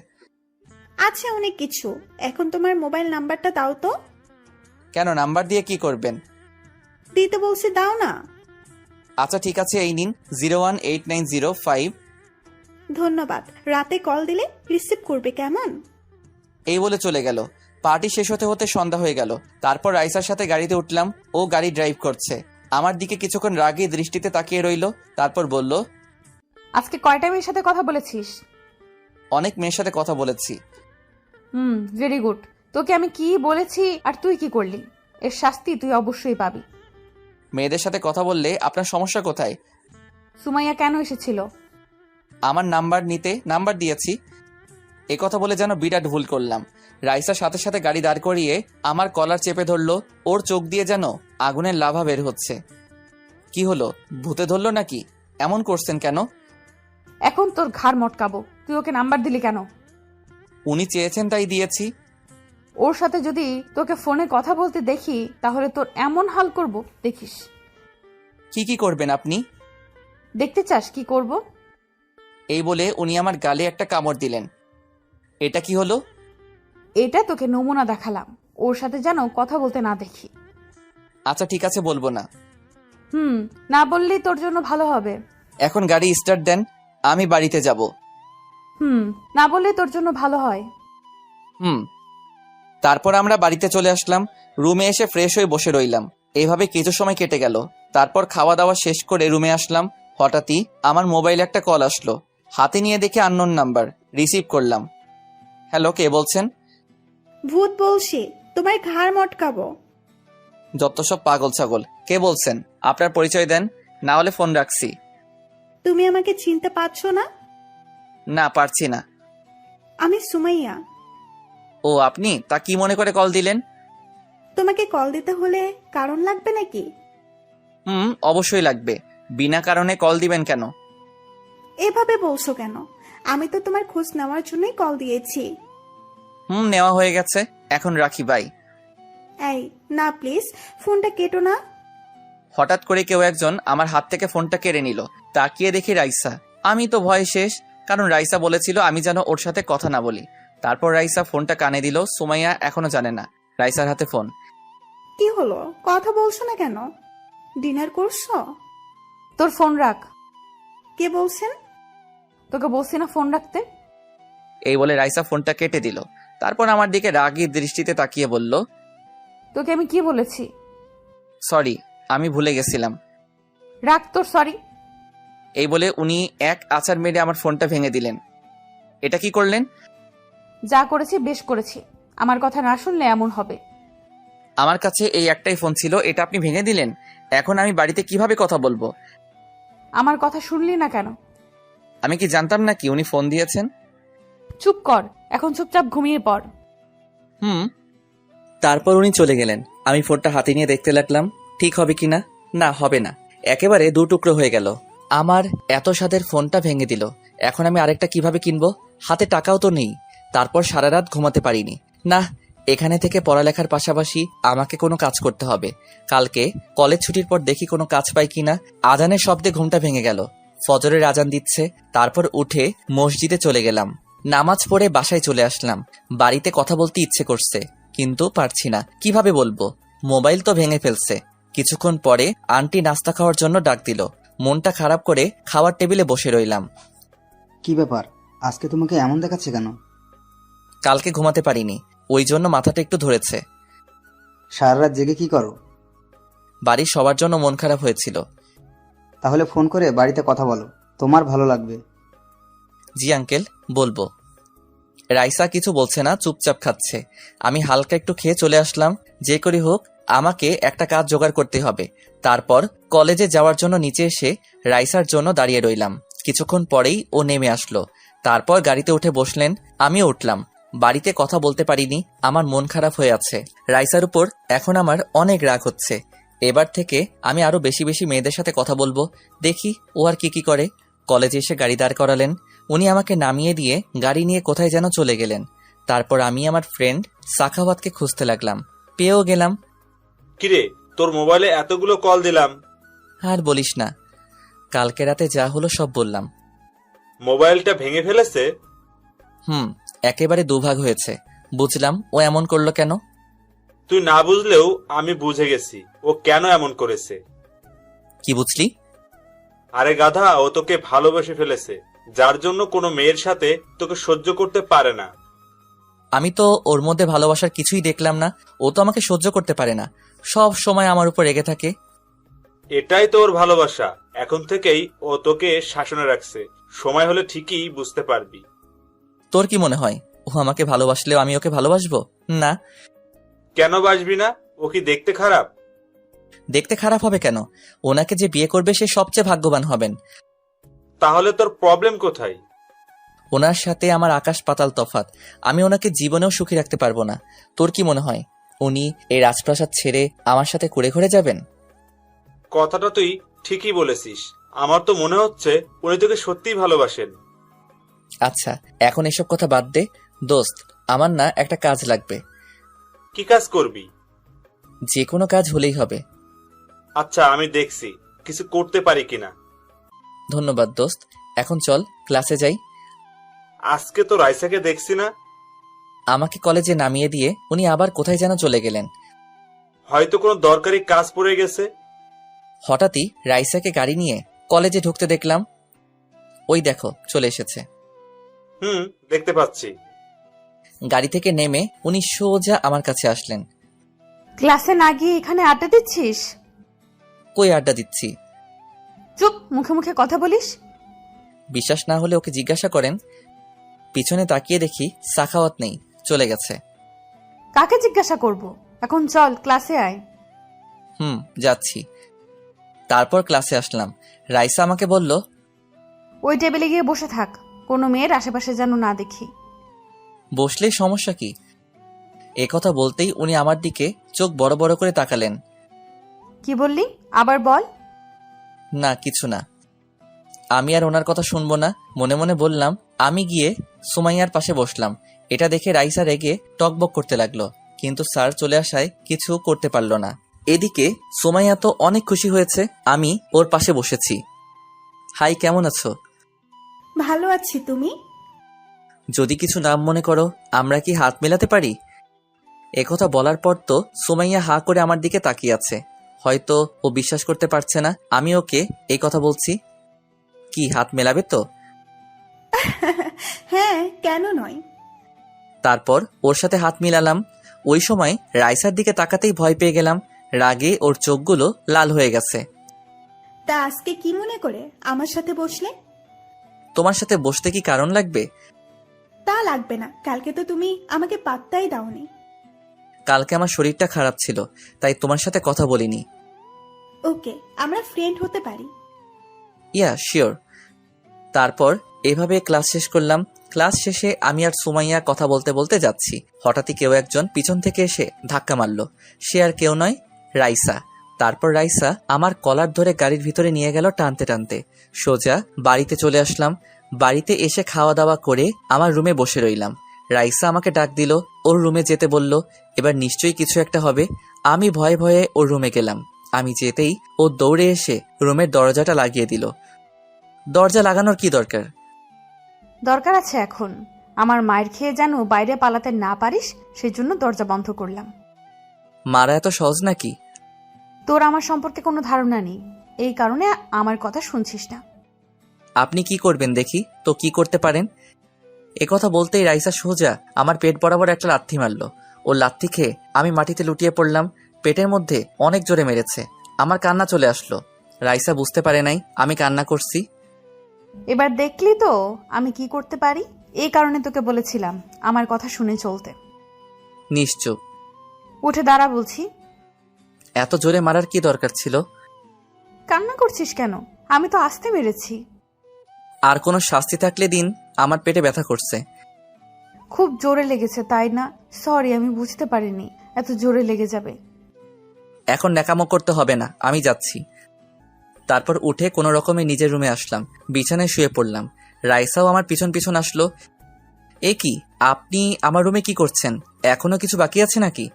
আছে অনেক কিছু। এখন তোমার মোবাইল নাম্বারটা দাও তো। কেন, নাম্বার দিয়ে কি করবেন? দিতে বলছি, দাও না। আচ্ছা ঠিক আছে, এই নিন 018905। ধন্যবাদ। রাতে কল দিলে রিসিভ করবে কেমন? এই বলে চলে গেল। পার্টি শেষ হতে হতে সন্ধ্যা হয়ে গেল। তারপর রাইসার সাথে গাড়িতে উঠলাম। ও গাড়ি ড্রাইভ করছে। আমার দিকে কিছুক্ষণ রাগী দৃষ্টিতে তাকিয়ে রইল। তারপর বলল, আজকে কয়টা মেয়ের সাথে কথা বলেছিস? অনেক মেয়ের সাথে কথা বলেছি। Very good. তোকে আমি কি বলেছি আর তুই কি করলি? এর শাস্তি তুই অবশ্যই পাবি। মেয়েদের সাথে কথা বললে আপনার সমস্যা কোথায়? সুমাইয়া কেন এসেছিল? আমার নাম্বার নিতে নাম্বার দিয়েছি। এ কথা বলে যেন বিরাট ভুল করলাম। রাইসার সাথে সাথে গাড়ি দাঁড় করিয়ে আমার কলার চেপে ধরলো। ওর চোখ দিয়ে যেন আগুনের লাভা বের হচ্ছে। কি হলো, ভূতে ধরলো নাকি? এমন করছেন কেন? এখন তোর ঘাড় মটকাবো। তুই ওকে নাম্বার দিলি কেন? উনি চেয়েছেন তাই দিয়েছি। ওর সাথে যদি তোকে ফোনে কথা বলতে দেখি তাহলে তোর এমন হাল করব, দেখিস। কি কি করবেন আপনি? দেখতে চাস কি করব? এই বলে উনি আমার গালে একটা কামড় দিলেন। এটা কি হলো? এটা তোকে নমুনা দেখালাম, ওর সাথে যেন কথা বলতে না দেখি। আচ্ছা ঠিক আছে, বলবো না। না বললেই তোর জন্য ভালো হবে। এখন গাড়ি স্টার্ট দেন, আমি বাড়িতে যাব। না বললেই তোর জন্য ভালো হয়। তারপর আমরা বাড়িতে চলে আসলাম। রুমে এসে ফ্রেশ হয়ে বসে রইলাম। এইভাবে কিছু সময় কেটে গেল। তারপর খাওয়া দাওয়া শেষ করে রুমে আসলাম। হঠাৎই আমার মোবাইলে একটা কল আসলো। হাতে নিয়ে দেখে আননোন নাম্বার। রিসিভ করলাম। হ্যালো, কে বলছেন? ভূত বলছি, তোমার ঘাড় মটকাবো। যত সব পাগল ছাগল। কে বলছেন? আপনার পরিচয় দেন, না হলে ফোন রাখছি। তুমি আমাকে চিনতে পারছো না? না, পারছি না। আমি সুমাইয়া। ও আপনি? তা কি মনে করে কল দিলেন? তোমাকে কল দিতে হলে কারণ লাগবে নাকি? অবশ্যই লাগবে। বিনা কারণে কল দিবেন কেন? এভাবে বলছো কেন? আমি তো তোমার খোঁজ নেওয়ার জন্যই কল দিয়েছি। নেওয়া হয়ে গেছে, এখন রাখি, বাই। এই না, প্লিজ ফোনটা কেটো না। হঠাৎ করে কেউ একজন আমার হাত থেকে ফোনটা কেড়ে নিল। তাকিয়ে দেখি রাইসা। আমি তো ভয় শেষ, কারণ রাইসা বলেছিল আমি যেন ওর সাথে কথা না বলি। তারপর রাইসা ফোনটা কানে দিল। সুমাইয়া এখনো জানে না রাইসার হাতে ফোন। কি হলো, কথা বলছো না কেন? ডিনার করছো? তোর ফোন রাখ। কে বলছেন? তোকে বলছি না ফোন রাখতে? এই বলে রাইসা ফোনটা কেটে দিল। তারপর আমার দিকে রাগী দৃষ্টিতে তাকিয়ে বলল, তোকে আমি কি বলেছি? সরি, আমি ভুলে গেছিলাম। রাখ তোর সরি। এই বলে উনি এক আছাড় মেরে আমার ফোনটা ভেঙে দিলেন। এটা কি করলেন? যা করেছি বেশ করেছি। আমার কথা না শুনলে এমন হবে। আমার কাছে এই একটাই ফোন ছিল, এটা আপনি ভেঙে দিলেন। এখন আমি বাড়িতে কিভাবে কথা বলবো? আমার কথা শুনলি না কেন? আমি কি জানতাম নাকি উনি ফোন দিয়েছেন? চুপ কর, এখন চুপচাপ ঘুমিয়ে পড়। তারপর উনি চলে গেলেন। আমি ফোনটা হাতে নিয়ে দেখতে লাগলাম ঠিক হবে কিনা। না, হবে না। একেবারে দু টুকরো হয়ে গেল। আমার এত স্বাদের ফোনটা ভেঙে দিল। এখন আমি আরেকটা কিভাবে কিনবো? হাতে টাকাও তো নেই। তারপর সারা রাত ঘুমাতে পারিনি। না, এখানে থেকে পড়ালেখার পাশাপাশি আমাকে কোনো কাজ করতে হবে। কালকে কলেজ ছুটির পর দেখি কোনো কাজ পাই কিনা। আজানের শব্দে ঘুমটা ভেঙে গেল। ফজরের আজান দিচ্ছে। তারপর উঠে মসজিদে চলে গেলাম। নামাজ পড়ে বাসায় চলে আসলাম। বাড়িতে কথা বলতে ইচ্ছে করছে, কিন্তু পারছি না। কিভাবে বলবো? মোবাইল তো ভেঙে ফেলছে। কিছুক্ষণ পরে আন্টি নাস্তা খাওয়ার জন্য ডাক দিল। মনটা খারাপ করে খাওয়ার টেবিলে বসে রইলাম। কি ব্যাপার, আজকে তোমাকে এমন দেখাচ্ছে কেন? কালকে ঘুমাতে পারিনি, ওই জন্য মাথাটা একটু ধরেছে। সারা রাত জেগে কি করো? বাড়ির সবার জন্য মন খারাপ হয়েছিল। তাহলে ফোন করে বাড়িতে কথা বলো, তোমার ভালো লাগবে। জি আঙ্কেল, বলবো। রাইসা কিছু বলছে না, চুপচাপ খাচ্ছে। আমি হালকা একটু খেয়ে চলে আসলাম। যে করি হোক আমাকে একটা কাজ জোগাড় করতে হবে। তারপর কলেজে যাওয়ার জন্য নিচে এসে রাইসার জন্য দাঁড়িয়ে রইলাম। কিছুক্ষণ পরেই ও নেমে আসলো। তারপর গাড়িতে উঠে বসলেন, আমিও উঠলাম। বাড়িতে কথা বলতে পারিনি, আমার মন খারাপ হয়ে আছে। রাইসার উপর এখন আমার অনেক রাগ হচ্ছে। এবার থেকে আমি আরো বেশি বেশি মেয়েদের সাথে কথা বলবো। দেখি ও আর কি করে। কলেজে এসে গাড়ি দাঁড় করালেন। উনি আমাকে নামিয়ে দিয়ে গাড়ি নিয়ে কোথায় যেন চলে গেলেন। তারপর আমি আমার ফ্রেন্ড সাখাওয়াতকে খুঁজতে লাগলাম, পেয়েও গেলাম। কিরে, তোর মোবাইলে এতগুলো কল দিলাম, আর বলিস না, কালকে রাতে যা হলো সব বললাম। মোবাইলটা ভেঙে ফেলেছে? একেবারে দুভাগ হয়েছে। বুঝলাম ও এমন করলো কেন। তুই না বুঝলেও আমি বুঝে গেছি ও কেন এমন করেছে। কি বুঝলি? আরে গাধা, ও তোকে ভালোবেসে ফেলেছে, যার জন্য কোনো মেয়ের সাথে তোকে সহ্য করতে পারে না। আমি তো ওর মধ্যে ভালোবাসার কিছুই দেখলাম না। ও তো আমাকে সহ্য করতে পারে না, সব সময় আমার উপর রেগে থাকে। এটাই তো ওর ভালোবাসা। এখন থেকেই ও তোকে শাসনে রাখছে, সময় হলে ঠিকই বুঝতে পারবি। তোর কি মনে হয় ও আমাকে ভালোবাসলেও আমি ওকে ভালোবাসবো? না। কেন বাসবি না? ও কি দেখতে খারাপ? দেখতে খারাপ হবে কেন? ওনাকে যে বিয়ে করবে সে সবচেয়ে ভাগ্যবান হবেন। তাহলে তোর প্রবলেম কোথায়? ওনার সাথে আমার আকাশ পাতাল তফাৎ। আমি ওনাকে জীবনেও সুখী রাখতে পারবো না। তোর কি মনে হয় উনি এই রাজপ্রাসাদ ছেড়ে আমার সাথে ঘুরে ঘুরে যাবেন? কথাটা তুই ঠিকই বলেছিস। আমার তো মনে হচ্ছে উনি তোকে সত্যিই ভালোবাসেন। আচ্ছা, এখন এসব কথা বাদ দে। দোস্ত, আমার না একটা কাজ লাগবে। কি কাজ করবি? যে কোনো কাজ হলেই হবে। আচ্ছা, আমি দেখছি কিছু করতে পারি কিনা। ধন্যবাদ দোস্ত। এখন চল ক্লাসে যাই। আজকে তো রাইসাকে দেখছি না। আমাকে কলেজে নামিয়ে দিয়ে উনি আবার কোথায় যেন চলে গেলেন। হয়তো কোনো দরকারি কাজ পড়ে গেছে। হঠাৎই রাইসাকে গাড়ি নিয়ে কলেজে ঢুকতে দেখলাম। ওই দেখো চলে এসেছে। দেখতে পাচ্ছি। গাড়ি থেকে নেমে উনি সোজা আমার কাছে আসলেন। ক্লাসে না গিয়ে এখানে আড্ডা দিচ্ছিস? কই আড্ডা দিচ্ছি? চুপ, মুখে মুখে কথা বলিস। বিশ্বাস না হলে ওকে জিজ্ঞাসা করেন। পিছনে তাকিয়ে দেখি সাখাওয়াত নেই, চলে গেছে। কাকে জিজ্ঞাসা করব? এখন চল ক্লাসে আয়। যাচ্ছি। তারপর ক্লাসে আসলাম। রাইসা আমাকে বলল, ওই টেবিলে গিয়ে বসে থাক, কোনো মেয়ের আশেপাশে যেন না দেখি। বসলেই সমস্যা কি? এ কথা বলতেই উনি আমার দিকে চোখ বড় বড় করে তাকালেন। কি বললি? আবার বল। না, কিছু না। আমি আর ওনার কথা শুনবো না, মনে মনে বললাম। আমি গিয়ে সুমাইয়ার পাশে বসলাম। এটা দেখে রাইসা রেগে টকবক করতে লাগলো, কিন্তু স্যার চলে আসায় কিছু করতে পারল না। এদিকে সুমাইয়া তো অনেক খুশি হয়েছে আমি ওর পাশে বসেছি। হাই, কেমন আছো? ভালো আছি, তুমি? যদি কিছু নাম মনে করো, আমরা কি হাত মেলাতে পারি? একথা বলার পর তো সুমাইয়া হা করে আমার দিকে তাকিয়ে আছে। হয়তো ও বিশ্বাস করতে পারছে না আমি ওকে এই কথা বলছি। কি হাত মেলাবে তো? হ্যাঁ, কেন নয়। তারপর ওর সাথে হাত মিলালাম। ওই সময় রাইসার দিকে তাকাতেই ভয় পেয়ে গেলাম। রাগে ওর চোখগুলো লাল হয়ে গেছে। তা আজকে কি মনে করে আমার সাথে বসলে? তোমার সাথে বসতে কি কারণ লাগবে? তা লাগবে না, কালকে তো তুমি আমাকে পাত্তাই দাওনি। কালকে আমার শরীরটা খারাপ ছিল, তাই তোমার সাথে কথা বলিনি। ওকে, আমরা ফ্রেন্ড হতে পারি। Yeah sure. তারপর এভাবে ক্লাস শেষ করলাম। ক্লাস শেষে আমি আর সুমাইয়া কথা বলতে বলতে যাচ্ছি। হঠাৎই কেউ একজন পিছন থেকে এসে ধাক্কা মারল। সে আর কেউ নয়, রাইসা। তারপর রাইসা আমার কলার ধরে গাড়ির ভিতরে নিয়ে গেল টানতে টানতে। সোজা বাড়িতে চলে আসলাম। বাড়িতে এসে খাওয়া দাওয়া করে আমার রুমে বসে রইলাম। রাইসা আমাকে ডাক দিল, ওর রুমে যেতে বলল। এবার নিশ্চয়ই কিছু একটা হবে। আমি ভয়ে ভয়ে ওর রুমে গেলাম। আমি যেতেই ও দৌড়ে এসে রুমের দরজাটা লাগিয়ে দিল। দরজা লাগানোর কি দরকার? দরকার আছে এখন। আমার মায়ের খেয়ে যেন বাইরে পালাতে না পারিস, সেজন্য দরজা বন্ধ করলাম। মারা এত সহজ নাকি? তোর আমার সম্পর্কে কোনো ধারণা নেই, এই কারণে আমার কথা শুনছিস না। আপনি কি করবেন দেখি তো, কি করতে পারেন? একথা বলতেই রাইসা সোজা আমার পেট বরাবর একটা লাথি মারল। ও লাথি খেয়ে আমি মাটিতে লুটিয়ে পড়লাম। পেটের মধ্যে অনেক জোরে মেরেছে। আমার কান্না চলে আসলো। রাইসা বুঝতে পারে নাই আমি কান্না করছি। এবার দেখলি তো আমি কি করতে পারি। এই কারণে তোকে বলেছিলাম আমার কথা শুনে চলতে। নিশ্চুপ। উঠে দাঁড়া বলছি। এত জোরে মারার কি দরকার ছিল? কান্না করছিস কেন? আমি তো আস্তে মেরেছি। আর কোনো শাস্তি থাকলে দিন, আমার পেটে ব্যথা করছে। খুব জোরে লেগেছে তাই না? সরি, আমি বুঝতে পারিনি এত জোরে লেগে যাবে। এখন ন্যাকামো করতে হবে না, আমি যাচ্ছি। তারপর উঠে কোনো রকমে নিজের রুমে আসলাম। বিছানায় শুয়ে পড়লাম। রাইসাও আমার পিছন পিছন আসলো। এ কি, আপনি আমার রুমে কি করছেন? এখনো কিছু বাকি আছে নাকি?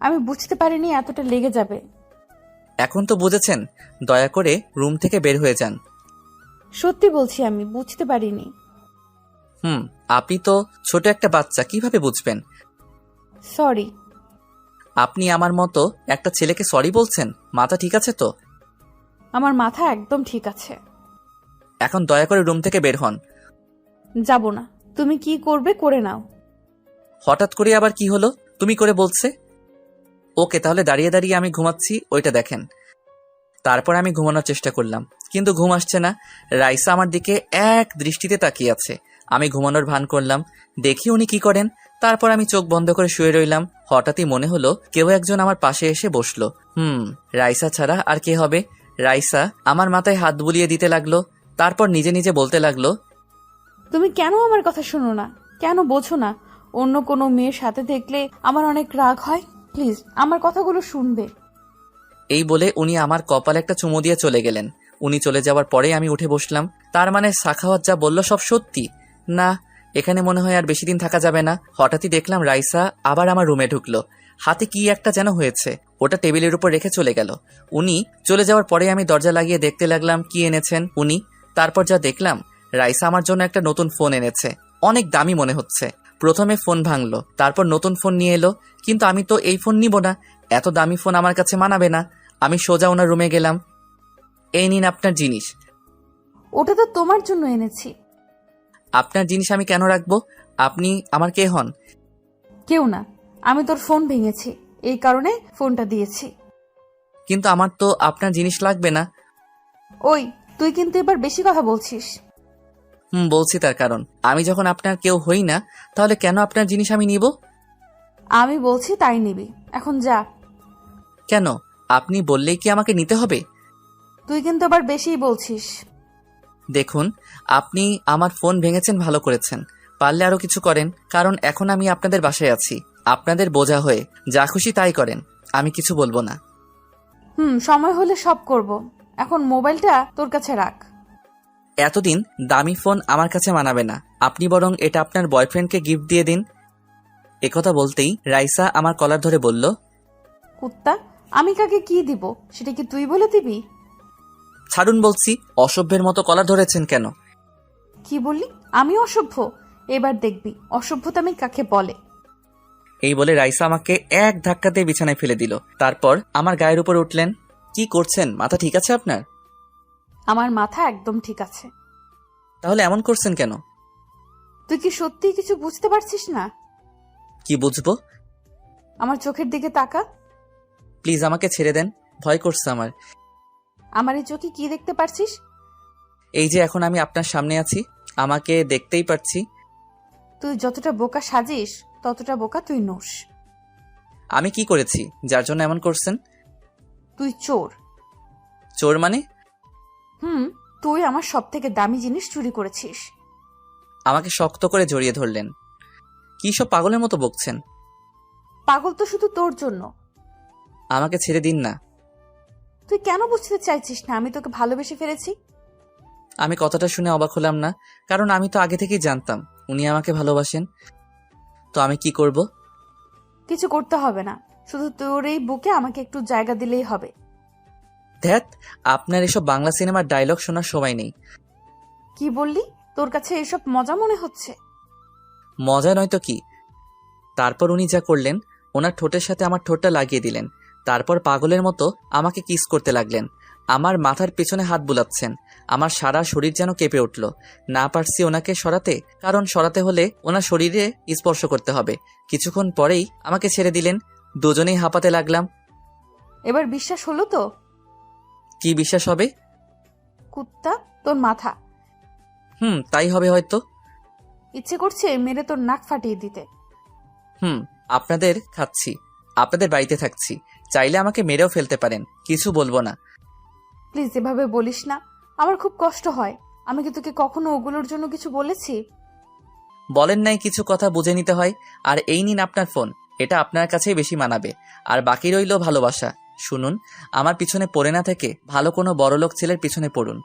আমি বুঝতে পারিনি এতটা লেগে যাবে। এখন তো বুঝেছেন, দয়া করে রুম থেকে বের হয়ে যান। সত্যি বলছি আমি বুঝতে পারিনি। আপনি তো ছোট একটা বাচ্চা, কিভাবে বুঝবেন? সরি। আপনি আমার মতো একটা ছেলেকে সরি বলছেন? মাথা ঠিক আছে তো? আমার মাথা একদম ঠিক আছে। এখন দয়া করে রুম থেকে বের হন। যাব না। তুমি কি করবে করে নাও। হঠাৎ করে আবার কি হলো? তুমি করে বলছে। ওকে, তাহলে দাঁড়িয়ে দাঁড়িয়ে আমি ঘুমাচ্ছি, ওইটা দেখেন। তারপর আমি ঘুমানোর চেষ্টা করলাম, কিন্তু ঘুম আসছে না। রাইসা আমার দিকে এক দৃষ্টিতে তাকিয়ে আছে। আমি ঘুমানোর ভান করলাম, দেখি উনি কি করেন। তারপর আমি চোখ বন্ধ করে শুয়ে রইলাম। হঠাৎই মনে হলো কেউ একজন আমার পাশে এসে বসলো। রাইসা ছাড়া আর কে হবে? রাইসা আমার মাথায় হাত বুলিয়ে দিতে লাগলো। তারপর নিজে নিজে বলতে লাগলো, তুমি কেন আমার কথা শোনো না? কেন বোঝো না? অন্য কোনো মেয়ের সাথে দেখলে আমার অনেক রাগ হয়। প্লিজ আমার কথাগুলো শুনবে। এই বলে উনি আমার কপালে একটা চুমু দিয়ে চলে গেলেন। উনি চলে যাওয়ার পরে আমি উঠে বসলাম। তার মানে সাখাওয়াত যা বলল সব সত্যি? না, এখানে মনে হয় আর বেশি দিন থাকা যাবে না। হঠাৎই দেখলাম রাইসা আবার আমার রুমে ঢুকলো। হাতে কি একটা যেন হয়েছে, ওটা টেবিলের উপর রেখে চলে গেল। উনি চলে যাওয়ার পরে আমি দরজা লাগিয়ে দেখতে লাগলাম কি এনেছেন উনি। তারপর যা দেখলাম, রাইসা আমার জন্য একটা নতুন ফোন এনেছে। অনেক দামি মনে হচ্ছে। প্রথমে ফোন ভাঙলো, তারপর নতুন ফোন নিয়ে এলো। কিন্তু আমি তো এই ফোন নিব না, এত দামি ফোন আমার কাছে মানাবে না। আমি সোজা ওনার রুমে গেলাম। এই নিন আপনার জিনিস। ওটা তো তোমার জন্য এনেছি। আপনার জিনিস আমি কেন রাখবো? আপনি আমার কে হন? কেউ না, আমি তোর ফোন ভেঙেছি, এই কারণে ফোনটা দিয়েছি। কিন্তু আমার তো আপনার জিনিস লাগবে না। ওই, তুই কিন্তু এবার বেশি কথা বলছিস। বলছি তার কারণ, আমি যখন আপনার কেউ হই না, তাহলে কেন আপনার জিনিস আমি নিব? আমি বলছি তাই নিবি। এখন যা। কেন? আপনি বললেই কি আমাকে নিতে হবে? তুই কিন্তু আবার বেশিই বলছিস। দেখুন, আপনি আমার ফোন ভেঙেছেন, ভালো করেছেন। পারলে আরো কিছু করেন, কারণ এখন আমি আপনাদের বাসায় আছি। আপনাদের বোঝা হয়ে যা খুশি তাই করেন, আমি কিছু বলবো না। সময় হলে সব করব। এখন মোবাইলটা তোর কাছে রাখ। এতদিন দামি ফোন আমার কাছে মানাবে না, আপনি বরং এটা আপনার বয়ফ্রেন্ডকে গিফট দিয়ে দিন। একথা বলতেই রাইসা আমার কলার ধরে বলল, কুত্তা, আমি কাকে কি দিব সেটা কি তুই বলে দিবি? ছাড়ুন বলছি। অসভ্যের মতো কলার ধরেছেন কেন? কি বললি? আমি অসভ্য? এবার দেখবি অসভ্যতা আমি কাকে বলে। এই বলে রাইসা আমাকে এক ধাক্কা দিয়ে বিছানায় ফেলে দিল। তারপর আমার গায়ের উপর উঠলেন। কি করছেন? মাথা ঠিক আছে আপনার? আমার মাথা একদম ঠিক আছে। তাহলে এমন করছেন কেন? তুই কি সত্যি কিছু বুঝতে পারছিস না? কি বুঝবো? আমার চোখের দিকে তাকা। প্লিজ আমাকে ছেড়ে দেন, ভয় করছে আমার। আমার এই চোখে কি দেখতে পারছিস? এই যে এখন আমি আপনার সামনে আছি, আমাকে দেখতেই পারছি। তুই যতটা বোকা সাজিস ততটা বোকা তুই নোস। আমি কি করেছি যার জন্য এমন করছেন? তুই চোর। চোর মানে? তুই আমার সব থেকে দামি জিনিস চুরি করেছিস। আমাকে শক্ত করে জড়িয়ে ধরলেন। কি সব পাগলের মতো বকছেন? পাগল তো শুধু তোর জন্য। আমাকে ছেড়ে দিন না। তুই কেন বুঝতে চাইছিস না আমি তোকে ভালোবেসে ফেলেছি? আমি কথাটা শুনে অবাক হলাম না, কারণ আমি তো আগে থেকেই জানতাম উনি আমাকে ভালোবাসেন। তো আমি কি করব? কিছু করতে হবে না, শুধু তোর এই বুকে আমাকে একটু জায়গা দিলেই হবে। ধ্যাত, আপনার এসব বাংলা সিনেমার ডায়লগ শোনার সময় নেই। কি বললি? তোর কাছে এসব মজা মনে হচ্ছে? মজা নয় তো কি। তারপর উনি যা করলেন, ওনার ঠোঁটের সাথে আমার ঠোঁটটা লাগিয়ে দিলেন। তারপর পাগলের মতো আমাকে কিস করতে লাগলেন। আমার মাথার পেছনে হাত বুলাচ্ছেন। আমার সারা শরীর যেন কেঁপে উঠল। না পারছি ওনাকে সরাতে, কারণ সরাতে হলে ওনার শরীরে স্পর্শ করতে হবে। কিছুক্ষণ পরেই আমাকে ছেড়ে দিলেন। দুজনেই হাঁপাতে লাগলাম। এবার বিশ্বাস হলো তো? কি বিশ্বাস হবে? কুত্তা, তোর মাথা। তাই হবে হয়তো। ইচ্ছে করছে মেরে তোর নাক ফাটিয়ে দিতে। আপনাদের খাচ্ছি, আপনাদের বাড়িতে থাকছি, চাইলে আমাকে মেরেও ফেলতে পারেন, কিছু বলবো না। প্লিজ এভাবে বলিস না, আমার খুব কষ্ট হয়। আমি কি তোকে কখনো ওগুলোর জন্য কিছু বলেছি? বলেন নাই কিছু কথা বুঝে নিতে হয়। আর এই নিন আপনার ফোন, এটা আপনার কাছেই বেশি মানাবে। আর বাকি রইল ভালোবাসা। শুনুন, আমার পিছনে পড়ে না থেকে ভালো কোনো বড়লোক ছেলের পিছনে পড়ুন,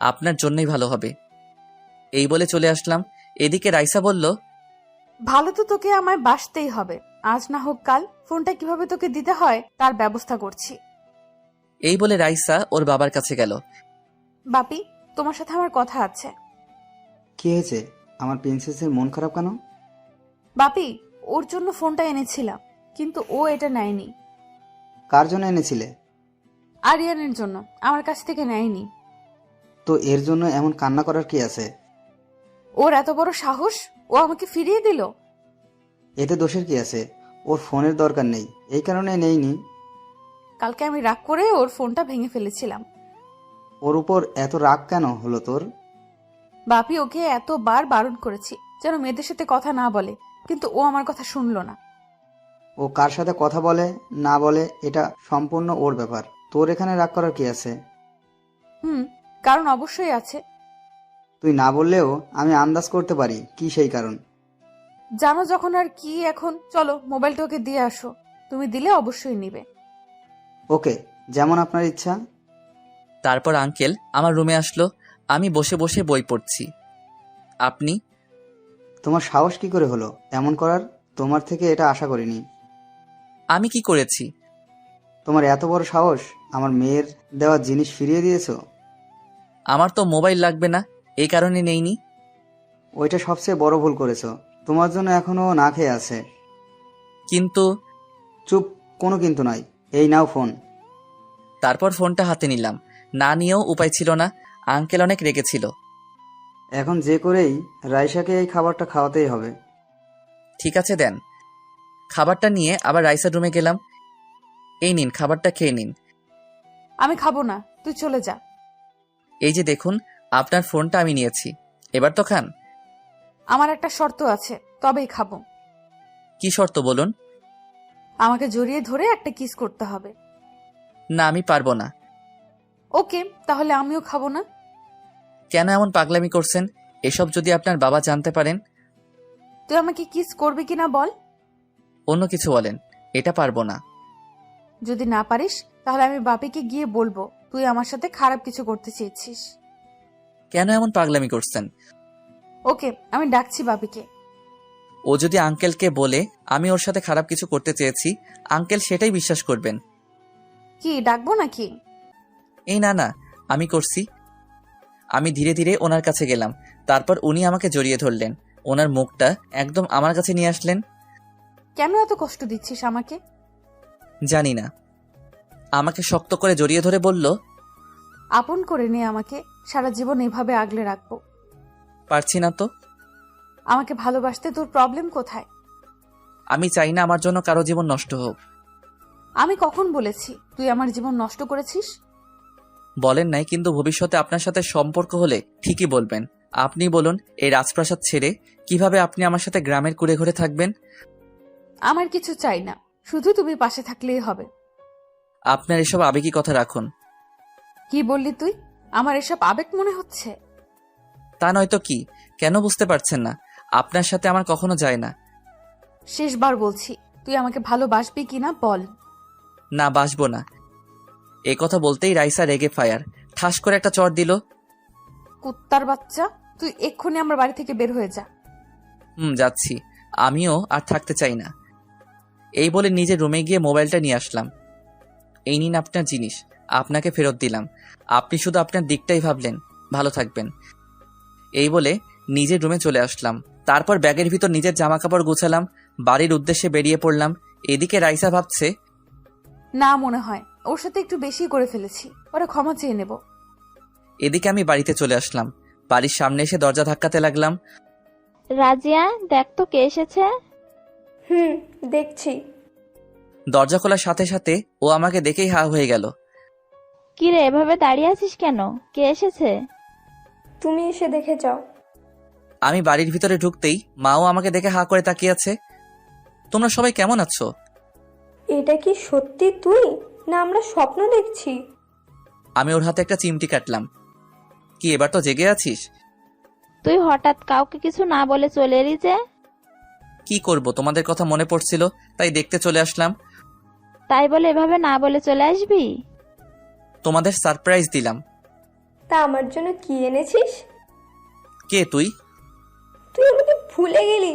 আপনার জন্যই ভালো হবে। এই বলে চলে আসলাম। এদিকে রাইসা বলল, ভালো তো তোকে আমায় বাসতেই হবে, আজ না হোক কাল। ফোনটা কিভাবে তোকে দিতে হয় তার ব্যবস্থা করছি। এই বলে রাইসা ওর বাবার কাছে গেল। বাপি, তোমার সাথে আমার কথা আছে। কি হয়েছে? আমার প্রিন্সেসের মন খারাপ কেন? বাপি, ওর জন্য ফোনটা এনেছিলাম, কিন্তু ও এটা নেয়নি। কার জন্য এনেছিলে? আরিয়ানের জন্য, আমার কাছ থেকে নেয়নি। তো এর জন্য এমন কান্না করার কি আছে? ওর এত বড় সাহস, ও আমাকে ফিরিয়ে দিল। এতে দোষের কি আছে? ওর ফোনের দরকার নেই, এই কারণে নেইনি। কালকে আমি রাগ করে ওর ফোনটা ভেঙে ফেলেছিলাম। ওর উপর এত রাগ কেন হলো তোর? বাপি, ওকে এতবার বারণ করেছি যেন মেয়েদের সাথে কথা না বলে, কিন্তু ও আমার কথা শুনলো না। ও কার সাথে কথা বলে না বলে এটা সম্পূর্ণ ওর ব্যাপার, তোর এখানে রাগ করার কি আছে? কারণ অবশ্যই আছে। তুই না বললেও আমি আন্দাজ করতে পারি কি সেই কারণ। জানো যখন আর কি। এখন চলো, মোবাইলটা ওকে দিয়ে আসো। তুমি দিলে অবশ্যই নিবে। ওকে, যেমন আপনার ইচ্ছা। তারপর আঙ্কেল আমার রুমে আসলো। আমি বসে বসে বই পড়ছি। আপনি? তোমার সাহস কি করে হলো এমন করার? তোমার থেকে এটা আশা করিনি। আমি কি করেছি? তোমার এত বড় সাহস, আমার মেয়ের দেওয়া জিনিস ফিরিয়ে দিয়েছো? আমার তো মোবাইল লাগবে না, এই কারণে নেইনি। ওইটা সবচেয়ে বড় ভুল করেছো। তোমার জন্য এখনো না খেয়ে আছে। কিন্তু। চুপ, কোনো কিন্তু নয়। এই নাও ফোন। তারপর ফোনটা হাতে নিলাম। না নিয়েও উপায় ছিল না, আঙ্কেল অনেক রেগেছিল। এখন যে করেই রাইসাকে এই খাবারটা খাওয়াতেই হবে। ঠিক আছে, দেন। খাবারটা নিয়ে আবার রাইসার রুমে গেলাম। এই নিন, খাবারটা খেয়ে নিন। আমি খাবো না, তুই চলে যা। এই যে দেখুন, আপনার ফোনটা আমি নিয়েছি, এবার তো খান। আমার একটা শর্ত আছে, তবেই খাবো। কি শর্ত বলুন? আমাকে জড়িয়ে ধরে একটা কিস করতে হবে। না, আমি পারবো না। ওকে, তাহলে আমিও খাবো না। কেন এমন পাগলামি করছেন? এসব যদি আপনার বাবা জানতে পারেন। তুই আমাকে কিস করবি কিনা বল। অন্য কিছু বলেন, এটা পারবো না। যদি না পারিস তাহলে আমি বাপিকে গিয়ে বলবো তুই আমার সাথে খারাপ কিছু করতে চেয়েছিস। কেন এমন পাগলামি করছেন? ওকে, আমি ডাকছি বাপিকে। ও যদি আঙ্কেলকে বলে আমি ওর সাথে খারাপ কিছু করতে চেয়েছি, আঙ্কেল সেটাই বিশ্বাস করবেন। কি ডাকবো নাকি? এই না না, আমি করছি। আমি ধীরে ধীরে ওনার কাছে গেলাম। তারপর উনি আমাকে জড়িয়ে ধরলেন, ওনার মুখটা একদম আমার কাছে নিয়ে আসলেন। কেন এত কষ্ট দিচ্ছিস আমাকে? জানি না। আমাকে শক্ত করে জড়িয়ে ধরে বলল, আপন করে নে আমাকে, সারা জীবন এভাবে আগলে রাখবো। পারছি না তো। আমাকে ভালোবাসতে তোর প্রবলেম কোথায়? আমি চাই না আমার জন্য কারো জীবন নষ্ট হোক। আমি কখন বলেছি তুই আমার জীবন নষ্ট করেছিস? বলেন নাই, কিন্তু ভবিষ্যতে আপনার সাথে সম্পর্ক হলে ঠিকই বলবেন। আপনি বলুন, এই রাজপ্রাসাদ ছেড়ে কিভাবে আপনি আমার সাথে গ্রামের কুড়ে ঘুরে থাকবেন? আমার কিছু চাই না, শুধু তুমি পাশে থাকলেই হবে। আপনার এসব আবেগী কথা রাখুন। কি বললি তুই? আমার এসব আবেগ মনে হচ্ছে? তা নয়তো কি? কেন বুঝতে পারছেন না? আপনার সাথে আমার কখনো যায় না। শেষবার বলছি, তুই আমাকে ভালোবাসবি কিনা বল। না, বাসবো না। এ কথা বলতেই রাইসা রেগে ফায়ার, ঠাস করে একটা চড় দিল। কুত্তার বাচ্চা, তুই এক্ষুনি আমার বাড়ি থেকে বের হয়ে যা। যাচ্ছি। আমিও আর থাকতে চাই না। এই বলে নিজের রুমে গিয়ে মোবাইলটা নিয়ে আসলাম। এই নিন আপনার জিনিস, আপনাকে ফেরত দিলাম। আপনি শুধু আপনার দিকটাই ভাবলেন। ভালো থাকবেন। এই বলে নিজের রুমে চলে আসলাম। তারপর ব্যাগের ভিতর নিজের জামা কাপড় গুছালাম, বাড়ির উদ্দেশ্যে বেরিয়ে পড়লাম। এদিকে রাইসা ভাবছে, না, মনে হয় ওর সাথে একটু বেশি করে ফেলেছি, পরে ক্ষমা চেয়ে নেব। এদিকে আমি বাড়িতে চলে আসলাম। বাড়ির সামনে এসে দরজা ধাক্কাতে লাগলাম। রাজিয়া, দেখ তো কে এসেছে। দেখছি। দরজা খোলার সাথে সাথে ও আমাকে দেখেই হা হয়ে গেল। কি রে, এভাবে দাঁড়িয়ে আছিস কেন? কে এসেছে? তুমি এসে দেখে যাও। আমি বাড়ির ভিতরে ঢুকতেই মাও আমাকে দেখে হা করে তাকিয়ে আছে। তোমরা সবাই কেমন আছো? এটা কি সত্যি তুই, না আমরা স্বপ্ন দেখছি? আমি ওর হাতে একটা চিমটি কাটলাম। কি এবার তো জেগে আছিস? তুই হঠাৎ কাউকে কিছু না বলে চলে এলি যে? কি করব, তোমাদের কথা মনে পড়ছিল তাই দেখতে চলে আসলাম। তাই বলে এভাবে না বলে চলে আসবি? তোমাদের সারপ্রাইজ দিলাম। তা আমার জন্য কি এনেছিস? কে তুই? তুই আমাকে ভুলে গেলি?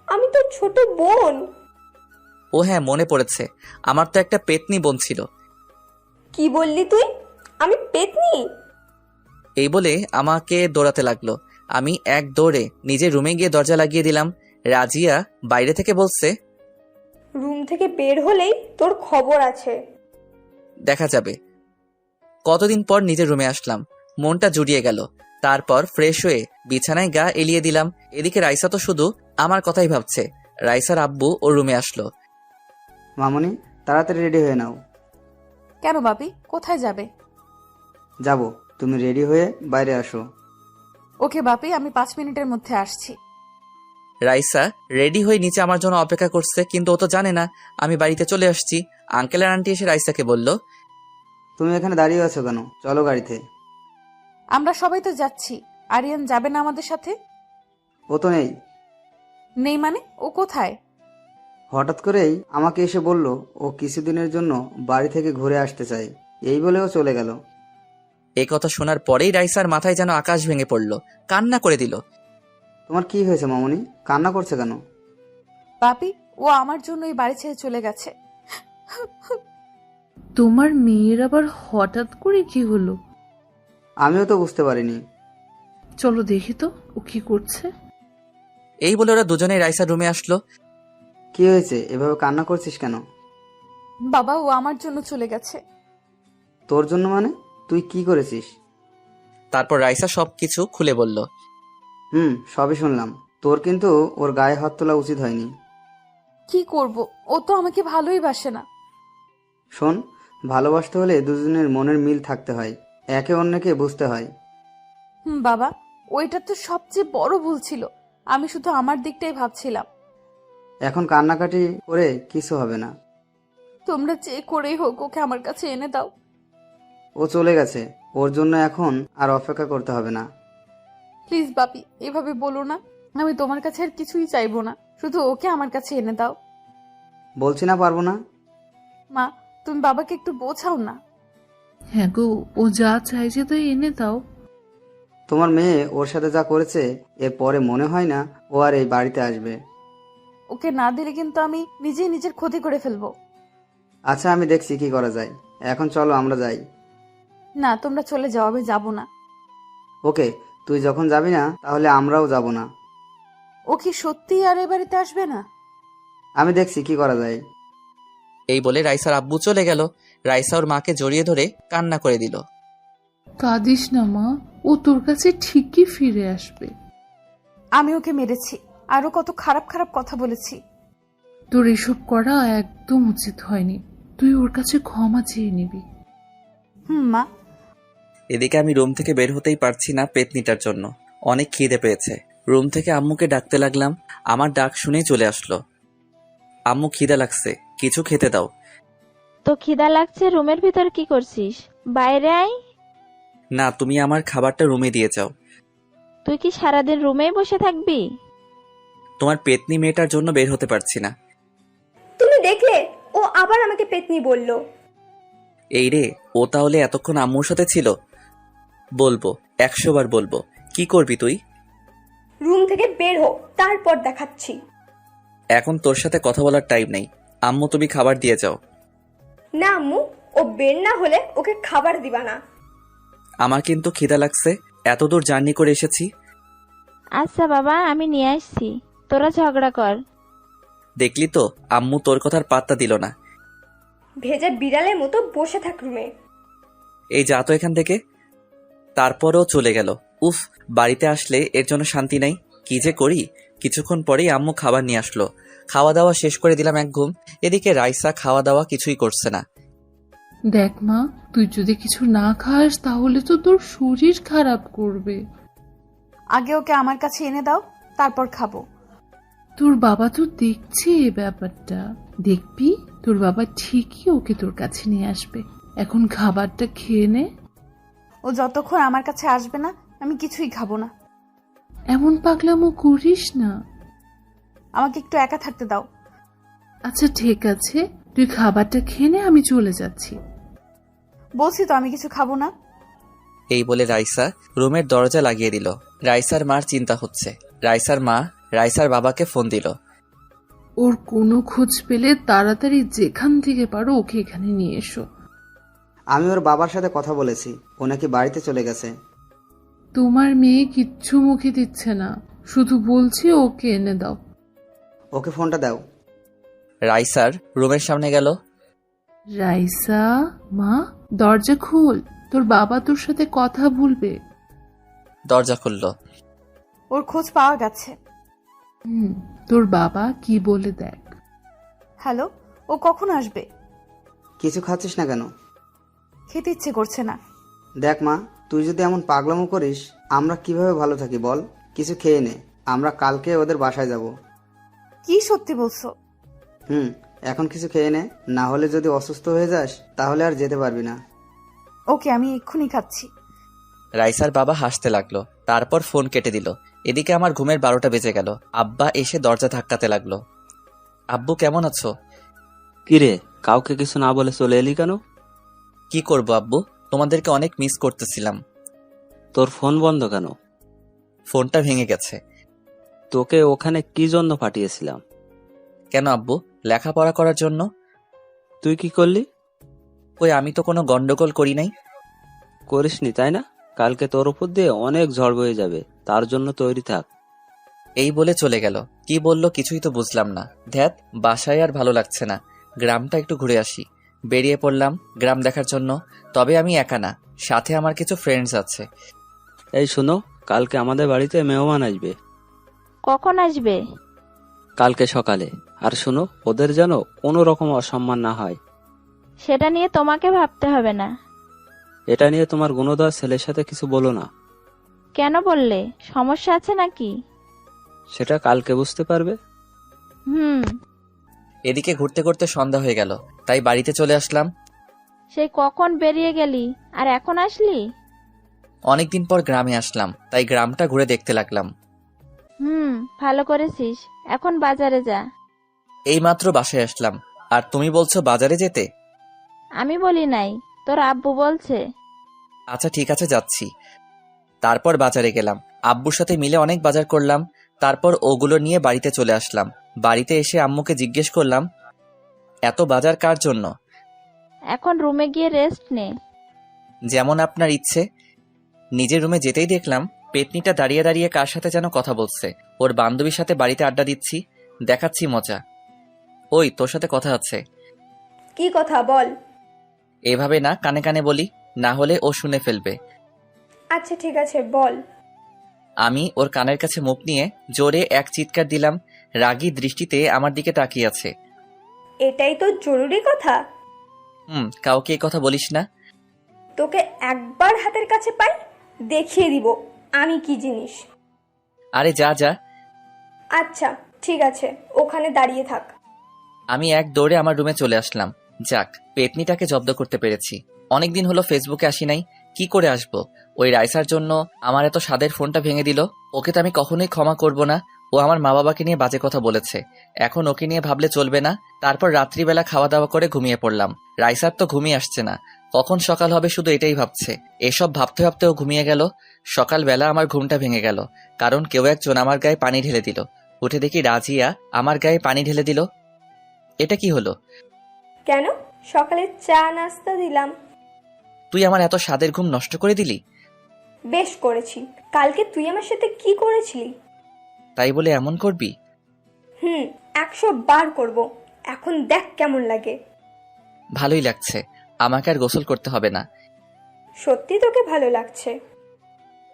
আমি তোর ছোট বোন। ও হ্যাঁ, মনে পড়েছে। আমার তো একটা পেতনি বোন ছিল। কি বললি তুই? আমি পেতনি? এই বলে আমাকে দৌড়াতে লাগলো। আমি এক দৌড়ে নিজের রুমে গিয়ে দরজা লাগিয়ে দিলাম। রাজিয়া বাইরে থেকে বলছে, রুম থেকে বের হলেই তোর খবর আছে। দেখা যাবে। কতদিন পর নিজের রুমে আসলাম, মনটা জুড়িয়ে গেল। তারপর ফ্রেশ হয়ে বিছানায় গা এলিয়ে দিলাম। এদিকে রাইসা তো শুধু আমার কথাই ভাবছে। রাইসার আব্বু ওর রুমে আসলো। মামনি, তাড়াতাড়ি রেডি হয়ে নাও। কেন বাপি, কোথায় যাবে? যাব, তুমি রেডি হয়ে বাইরে আসো। ওকে বাপি, আমি 5 মিনিটের মধ্যে আসছি। রাইসা রেডি হয়ে নিচে আমার জন্য অপেক্ষা করছে, কিন্তু ও তো জানে না আমি বাড়িতে চলে আসছি। আঙ্কেল আর আন্টি এসে রাইসাকে বলল, তুমি এখানে দাঁড়িয়ে আছো কেন? চলো গাড়িতে। আমরা সবাই তো যাচ্ছি, আরিয়ান যাবে না আমাদের সাথে? ও তো নেই। নেই মানে? ও কোথায়? হঠাৎ করেই আমাকে এসে বলল ও কিছুদিনের জন্য বাড়ি থেকে ঘুরে আসতে চায়, এই বলেও চলে গেল। এই কথা শোনার পরেই রাইসার মাথায় যেন আকাশ ভেঙে পড়ল, কান্না করে দিল। তোমার কি হয়েছে মামনি? কান্না করছে কেন? বাপি, ও আমার জন্য এই বাড়ি ছেড়ে চলে গেছে। তোমার মেয়ের আবার হঠাৎ করে কি হলো? আমিও তো বুঝতে পারিনি। চলো দেখি তো ও কি করছে। এই বলে ওরা দুজনেই রাইসার রুমে আসলো। কি হয়েছে, এভাবে কান্না করছিস কেন? বাবা, ও আমার জন্য চলে গেছে। তোর জন্য মানে? তুই কি করেছিস? তারপর রাইসা সবকিছু খুলে বলল। সবই শুনলাম। তোর কিন্তু ওর গায়ে হাত তোলা উচিত হয়নি। কি করব, ও তো আমাকে ভালোই বাসে না। শোন, ভালোবাসতে হলে দুজনের মনের মিল থাকতে হয়, একে অন্যকে বুঝতে হয়। বাবা, ওইটা তো সবচেয়ে বড় ভুল ছিল। আমি শুধু আমার দিকটাই ভাবছিলাম। এখন কান্নাকাটি করে কিছু হবে না। তোমরা যে করেই হোক ওকে আমার কাছে এনে দাও। ও চলে গেছে, ওর জন্য এখন আর অপেক্ষা করতে হবে না। প্লিজ বাপি, এভাবে বলো না। আমি তোমার কাছে আর কিছুই চাইবো না, শুধু ওকে আমার কাছে এনে দাও। বলছি না পারবো না। মা, তুমি বাবাকে একটু বোঝাও না। হ্যাঁ গো, ও যা চাইছে তো এনে দাও। তোমার মেয়ে ওর সাথে যা করেছে, এর পরে মনে হয় না ও আর এই বাড়িতে আসবে। ওকে না দিলে কিন্তু আমি নিজেই নিজের ক্ষতি করে ফেলবো। আচ্ছা, আমি দেখছি কি করা যায়। এখন চলো আমরা যাই। না, তোমরা চলে যাও, আমি যাবো না। ওকে, তুই যখন যাবি না তাহলে আমরাও যাব না। ও কি সত্যিই আর এ বাড়িতে আসবে না? আমি দেখছি কি করা যায়। এই বলে রাইসার আব্বু চলে গেল। রাইসা ওর মাকে জড়িয়ে ধরে কান্না করে দিল। কাঁদিস না মা, ও তোর কাছে ঠিকই ফিরে আসবে। আমি ওকে মেরেছি, আরো কত খারাপ খারাপ কথা বলেছি। তোর এসব করা একদম উচিত হয়নি। তুই ওর কাছে ক্ষমা চেয়ে নিবি। মা। এদিকে আমি রুম থেকে বের হতেই পারছি না পেতনিটার জন্য। অনেক খিদে পেয়েছে। রুম থেকে আম্মুকে ডাকতে লাগলাম। আমার ডাক শুনেই চলে আসলো। আম্মু, খিদে লাগছে, কিছু খেতে দাও। তো খিদা লাগছে, রুমের ভিতর কি করছিস? বাইরে আয়। না, তুমি আমার খাবারটা রুমে দিয়ে যাও। তুই কি সারাদিন রুমেই বসে থাকবি? তোমার পেতনি মেয়েটার জন্য বের হতে পারছি না। তুমি দেখলে ও আবার আমাকে পেতনি বলল। এই রে, ও তাহলে এতক্ষণ আম্মুর সাথে ছিল? বলবো, 100 বার বলবো। কি করবি তুই? রুম থেকে বের হো, তারপর দেখাচ্ছি। এখন তোর সাথে কথা বলার টাইম নেই। আম্মু, তুমি খাবার দিয়ে যাও। না আম্মু, ও বের না হলে ওকে খাবার দিবা না। আমার কিন্তু খিদা লাগছে, এত দূর জার্নি করে এসেছি। আচ্ছা বাবা, আমি নিয়ে আসছি, তোরা ঝগড়া কর। দেখলি তো, আম্মু তোর কথার পাত্তা দিল না। ভেজা বিড়ালের মতো বসে থাক রুমে। এই যা তো এখান থেকে। তারপরও চলে গেল। উফ, বাড়িতে আসলে এর জন্য শান্তি নাই। কি যে করি। কিছুক্ষণ পরেই আম্মু খাবার নিয়ে আসলো। খাওয়া দাওয়া শেষ করে দিলাম এক ঘুম। এদিকে রাইসা খাওয়া দাওয়া কিছুই করছে না। দেখ মা, তুই যদি কিছু না খাস তাহলে তো তোর শরীর খারাপ করবে। আগে ওকে আমার কাছে এনে দাও, তারপর খাবো। তোর বাবা তো দেখছে এ ব্যাপারটা। দেখবি তোর বাবা ঠিকই ওকে তোর কাছে নিয়ে আসবে। এখন খাবারটা খেয়ে নে। ও যতক্ষণ আমার কাছে আসবে না আমি কিছুই খাবো না। এমন পাগলামো করিস না। আমাকে একটু একা থাকতে দাও। আচ্ছা ঠিক আছে, তুই খাবারটা খেয়ে নে, আমি চলে যাচ্ছি। বলছি তো আমি কিছু খাবো না। এই বলে রাইসা রুমের দরজা লাগিয়ে দিল। রাইসার মার চিন্তা হচ্ছে। রাইসার মা রাইসার বাবাকে ফোন দিল। ওর কোনো খোঁজ পেলে তাড়াতাড়ি যেখান থেকে পারো ওকে এখানে নিয়ে এসো। আমি ওর বাবার সাথে কথা বলেছি, ও নাকি বাড়িতে চলে গেছে। তোমার মেয়ে কিচ্ছু মুখে দিচ্ছে না, শুধু বলছে ওকে এনে দাও। ওকে ফোনটা দাও। রাইসার রুমের সামনে গেল। রাইসা মা, দরজা খোল, তোর বাবা তোর সাথে কথা বলবে। দরজা খুলল। ওর খোঁজ পাওয়া গেছে। তোর বাবা কি বলে দেখ। হ্যালো, ও কখন আসবে? কিছু খাচ্ছিস না কেন? খেতে ইচ্ছে করছে না। দেখ মা, তুই যদি এমন পাগলামো করিস আমরা কিভাবে ভালো থাকি বল? কিছু খেয়ে নে, আমরা কালকে ওদের বাসায় যাব। কি সত্যি বলছো? এখন কিছু খেয়ে নে, না হলে যদি অসুস্থ হয়ে যাস তাহলে আর যেতে পারবি না। ওকে, আমি এক্ষুনি খাচ্ছি। রাইসার বাবা হাসতে লাগলো। তারপর ফোন কেটে দিল। এদিকে আমার ঘুমের 12টা বেজে গেল। আব্বা এসে দরজা ধাক্কাতে লাগলো। আব্বু কেমন আছো? কিরে, কাউকে কিছু না বলে চলে এলি কেন? কি করব আব্বু, তোমাদেরকে অনেক মিস করতেছিলাম। তোর ফোন বন্ধ কেন? ফোনটা ভেঙে গেছে। তোকে ওখানে কি জন্য পাঠিয়েছিলাম? কেন আব্বু? লেখাপড়া করার জন্য। তুই কি করলি? ওই আমি তো কোনো গন্ডগোল করি নাই। করিসনি তাই না? কালকে তোর উপর দিয়ে অনেক ঝড় বয়ে যাবে, তার জন্য তৈরি থাক। এই বলে চলে গেল। কি বললো কিছুই তো বুঝলাম না। ধ্যাত, বাসায় আর ভালো লাগছে না। গ্রামটা একটু ঘুরে আসি। বেরিয়ে পড়লাম গ্রাম দেখার জন্য। তবে আমি একা না, সাথে আমার কিছু ফ্রেন্ডস আছে। এই শোনো, কালকে আমাদের বাড়িতে মেহমান আসবে। কখন আসবে? কালকে সকালে। আর শোনো, ওদের যেন কোনো রকম অসম্মান না হয়। সেটা নিয়ে তোমাকে ভাবতে হবে না। এটা নিয়ে তোমার গুণধর ছেলের সাথে কিছু বলো না। কেন বললে? সমস্যা আছে নাকি? সেটা কালকে বুঝতে পারবে। এদিকে ঘুরতে ঘুরতে সন্ধ্যা হয়ে গেল, তাই বাড়িতে চলে আসলাম। সেই কখন বেরিয়ে গেলি আর এখন আসলি? অনেকদিন পর গ্রামে আসলাম, তাই গ্রামটা ঘুরে দেখতে লাগলাম। ভালো করেছিস। এখন বাজারে যা। এইমাত্র বাসায় আসলাম, আর তুমি বলছো বাজারে যেতে? আমি বলি নাই, তোর আব্বু বলছে। আচ্ছা ঠিক আছে, যাচ্ছি। তারপর বাজারে গেলাম। আব্বুর সাথে মিলে অনেক বাজার করলাম। তারপর ওগুলো নিয়ে বাড়িতে চলে আসলাম। বাড়িতে এসে আম্মুকে জিজ্ঞেস করলাম, এত বাজার কার জন্য? এখন রুমে গিয়ে রেস্ট নে। যেমন আপনার ইচ্ছে। নিজের রুমে যেতেই দেখলাম পেতনিটা দাঁড়িয়ে দাঁড়িয়ে কার সাথে যেন কথা বলছে। ওর বান্ধবীর সাথে বাড়িতে আড্ডা দিচ্ছি, দেখাচ্ছি মজা। ওই তোর সাথে কথা আছে। কি কথা বল? এভাবে না, কানে কানে বলি, না হলে ও শুনে ফেলবে। আচ্ছা ঠিক আছে, বল। আমি ওর কানের কাছে মুখ নিয়ে জোরে এক চিৎকার দিলাম। রাগী দৃষ্টিতে আমার দিকে তাকিয়ে আছে। এটাই তো জরুরি কথা। কাউকে এই কথা বলিস না। তোকে একবার হাতের কাছে পাই, দেখিয়ে দিব আমি কি জিনিস। আরে যা যা। আচ্ছা ঠিক আছে, ওখানে দাঁড়িয়ে থাক। আমি এক দৌড়ে আমার রুমে চলে আসলাম। যাক, পেতনিটাকে জব্দ করতে পেরেছি। অনেকদিন হলো ফেসবুকে আসি নাই, কি করে আসবো? ওই রাইসার জন্য আমার এত স্বাদের ফোনটা ভেঙে দিল। ওকে তো আমি কখনোই ক্ষমা করব না। ও আমার মা বাবাকে নিয়ে বাজে কথা বলেছে, এখন ওকে নিয়ে ভাবলে চলবে না। তারপর রাত্রিবেলা খাওয়া দাওয়া করে ঘুমিয়ে পড়লাম। রাইসার তো ঘুমিয়ে আসছে না, কখন সকাল হবে শুধু এটাই ভাবছে। এসব ভাবতে ভাবতে ও ঘুমিয়ে গেল। সকালবেলা আমার ঘুমটা ভেঙে গেল, কারণ কেউ একজন আমার গায়ে পানি ঢেলে দিল। উঠে দেখি রাজিয়া আমার গায়ে পানি ঢেলে দিল। এটা কি হলো? কেন? সকালে চা নাস্তা দিলাম। তুই আমার এত স্বাদের ঘুম নষ্ট করে দিলি। বেশ করেছি। কালকে তুই আমার সাথে কি করেছিলি? তাই বলে এমন করবি? 100 বার করব। এখন দেখ কেমন লাগে। ভালোই লাগছে, আমাকে আর গোসল করতে হবে না। সত্যি তোকে ভালো লাগছে?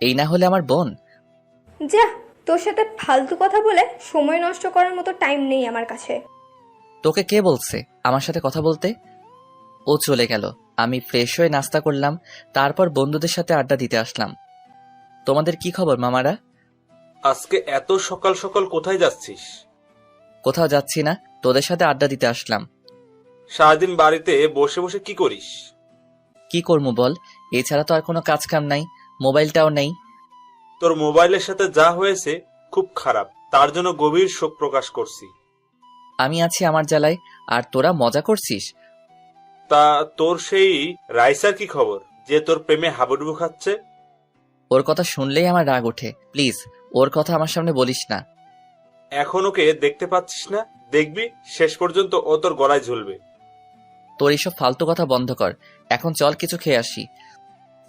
এই না হলে আমার বোন। যা, তোর সাথে ফালতু কথা বলে সময় নষ্ট করার মতো টাইম নেই আমার কাছে। তোকে কে বলছে আমার সাথে কথা বলতে? ও চলে গেল, আমি ফ্রেশ হয়ে নাস্তা করলাম, তারপর বন্ধুদের সাথে আড্ডা দিতে আসলাম। তোমাদের কি খবর মামারা? আজকে এত সকাল সকাল কোথায় যাচ্ছিস? কোথাও যাচ্ছি না, তোদের সাথে আড্ডা দিতে আসলাম। সারাদিন বাড়িতে বসে বসে কি করিস? কি করবো বল, এছাড়া তো আর কোনো কাজ কাম নাই, মোবাইলটাও নেই। তোর মোবাইলের সাথে যা হয়েছে খুব খারাপ, তার জন্য গভীর শোক প্রকাশ করছি। আমি আছি আমার জ্বালায়, আর তোরা মজা করছিস। তা তোর সেই রাইসার কি খবর, যে তোর প্রেমে হাবুডুবু খাচ্ছে? ওর কথা শুনলেই আমার রাগ ওঠে, প্লিজ ওর কথা আমার সামনে বলিস না। এখন ওকে দেখতে পাচ্ছিস না? দেখবি শেষ পর্যন্ত ও তোর গলায় ঝুলবে। তোর এইসব ফালতু কথা বন্ধ কর, এখন চল কিছু খেয়ে আসি।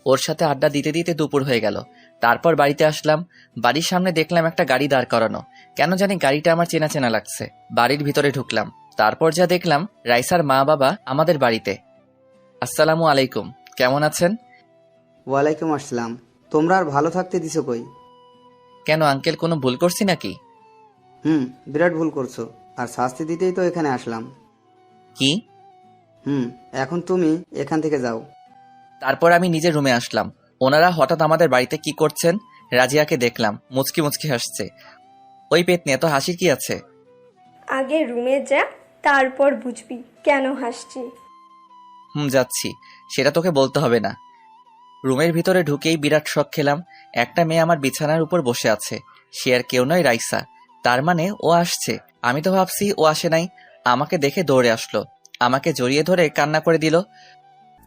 ওর সাথে আড্ডা দিতে দিতে দুপুর হয়ে গেল। তারপর বাড়িতে আসলাম, বাড়ির সামনে দেখলাম একটা গাড়ি দাঁড় করানো। কেন জানি গাড়িটা আমার চেনা চেনা লাগছে। বাড়ির ভিতরে ঢুকলাম, তারপর যা দেখলাম রাইসার মা বাবা আমাদের বাড়িতে। আসসালামু আলাইকুম, কেমন আছেন? ওয়ালাইকুম আসসালাম। তোমরা আর ভালো থাকতে দিছো কই? কেন আঙ্কেল, কোনো ভুল করছি নাকি? বিরাট ভুল করছো, আর শাস্তি দিতেই তো এখানে আসলাম। কি? এখন তুমি এখান থেকে যাও। তারপর আমি নিজের রুমে আসলাম। ওনারা হঠাৎ আমাদের বাড়িতে কি করছেন? রাজিয়াকে দেখলাম, মুচকি মুচকি হাসছে। ওই পেট নিয়ে তো হাসি কি আছে? আগে রুমে যা, তারপর বুঝবি কেন হাসছি। যাচ্ছি, সেটা তোকে বলতে হবে না। রুমের ভিতরে ঢুকেই বিরাট শখ খেলাম। একটা মেয়ে আমার বিছানার উপর বসে আছে, সে আর কেউ নয়, রাইসা। তার মানে ও আসছে। আমি তো ভাবছি ও আসে নাই, আমাকে দেখে দৌড়ে আসলো, আমাকে জড়িয়ে ধরে কান্না করে দিল।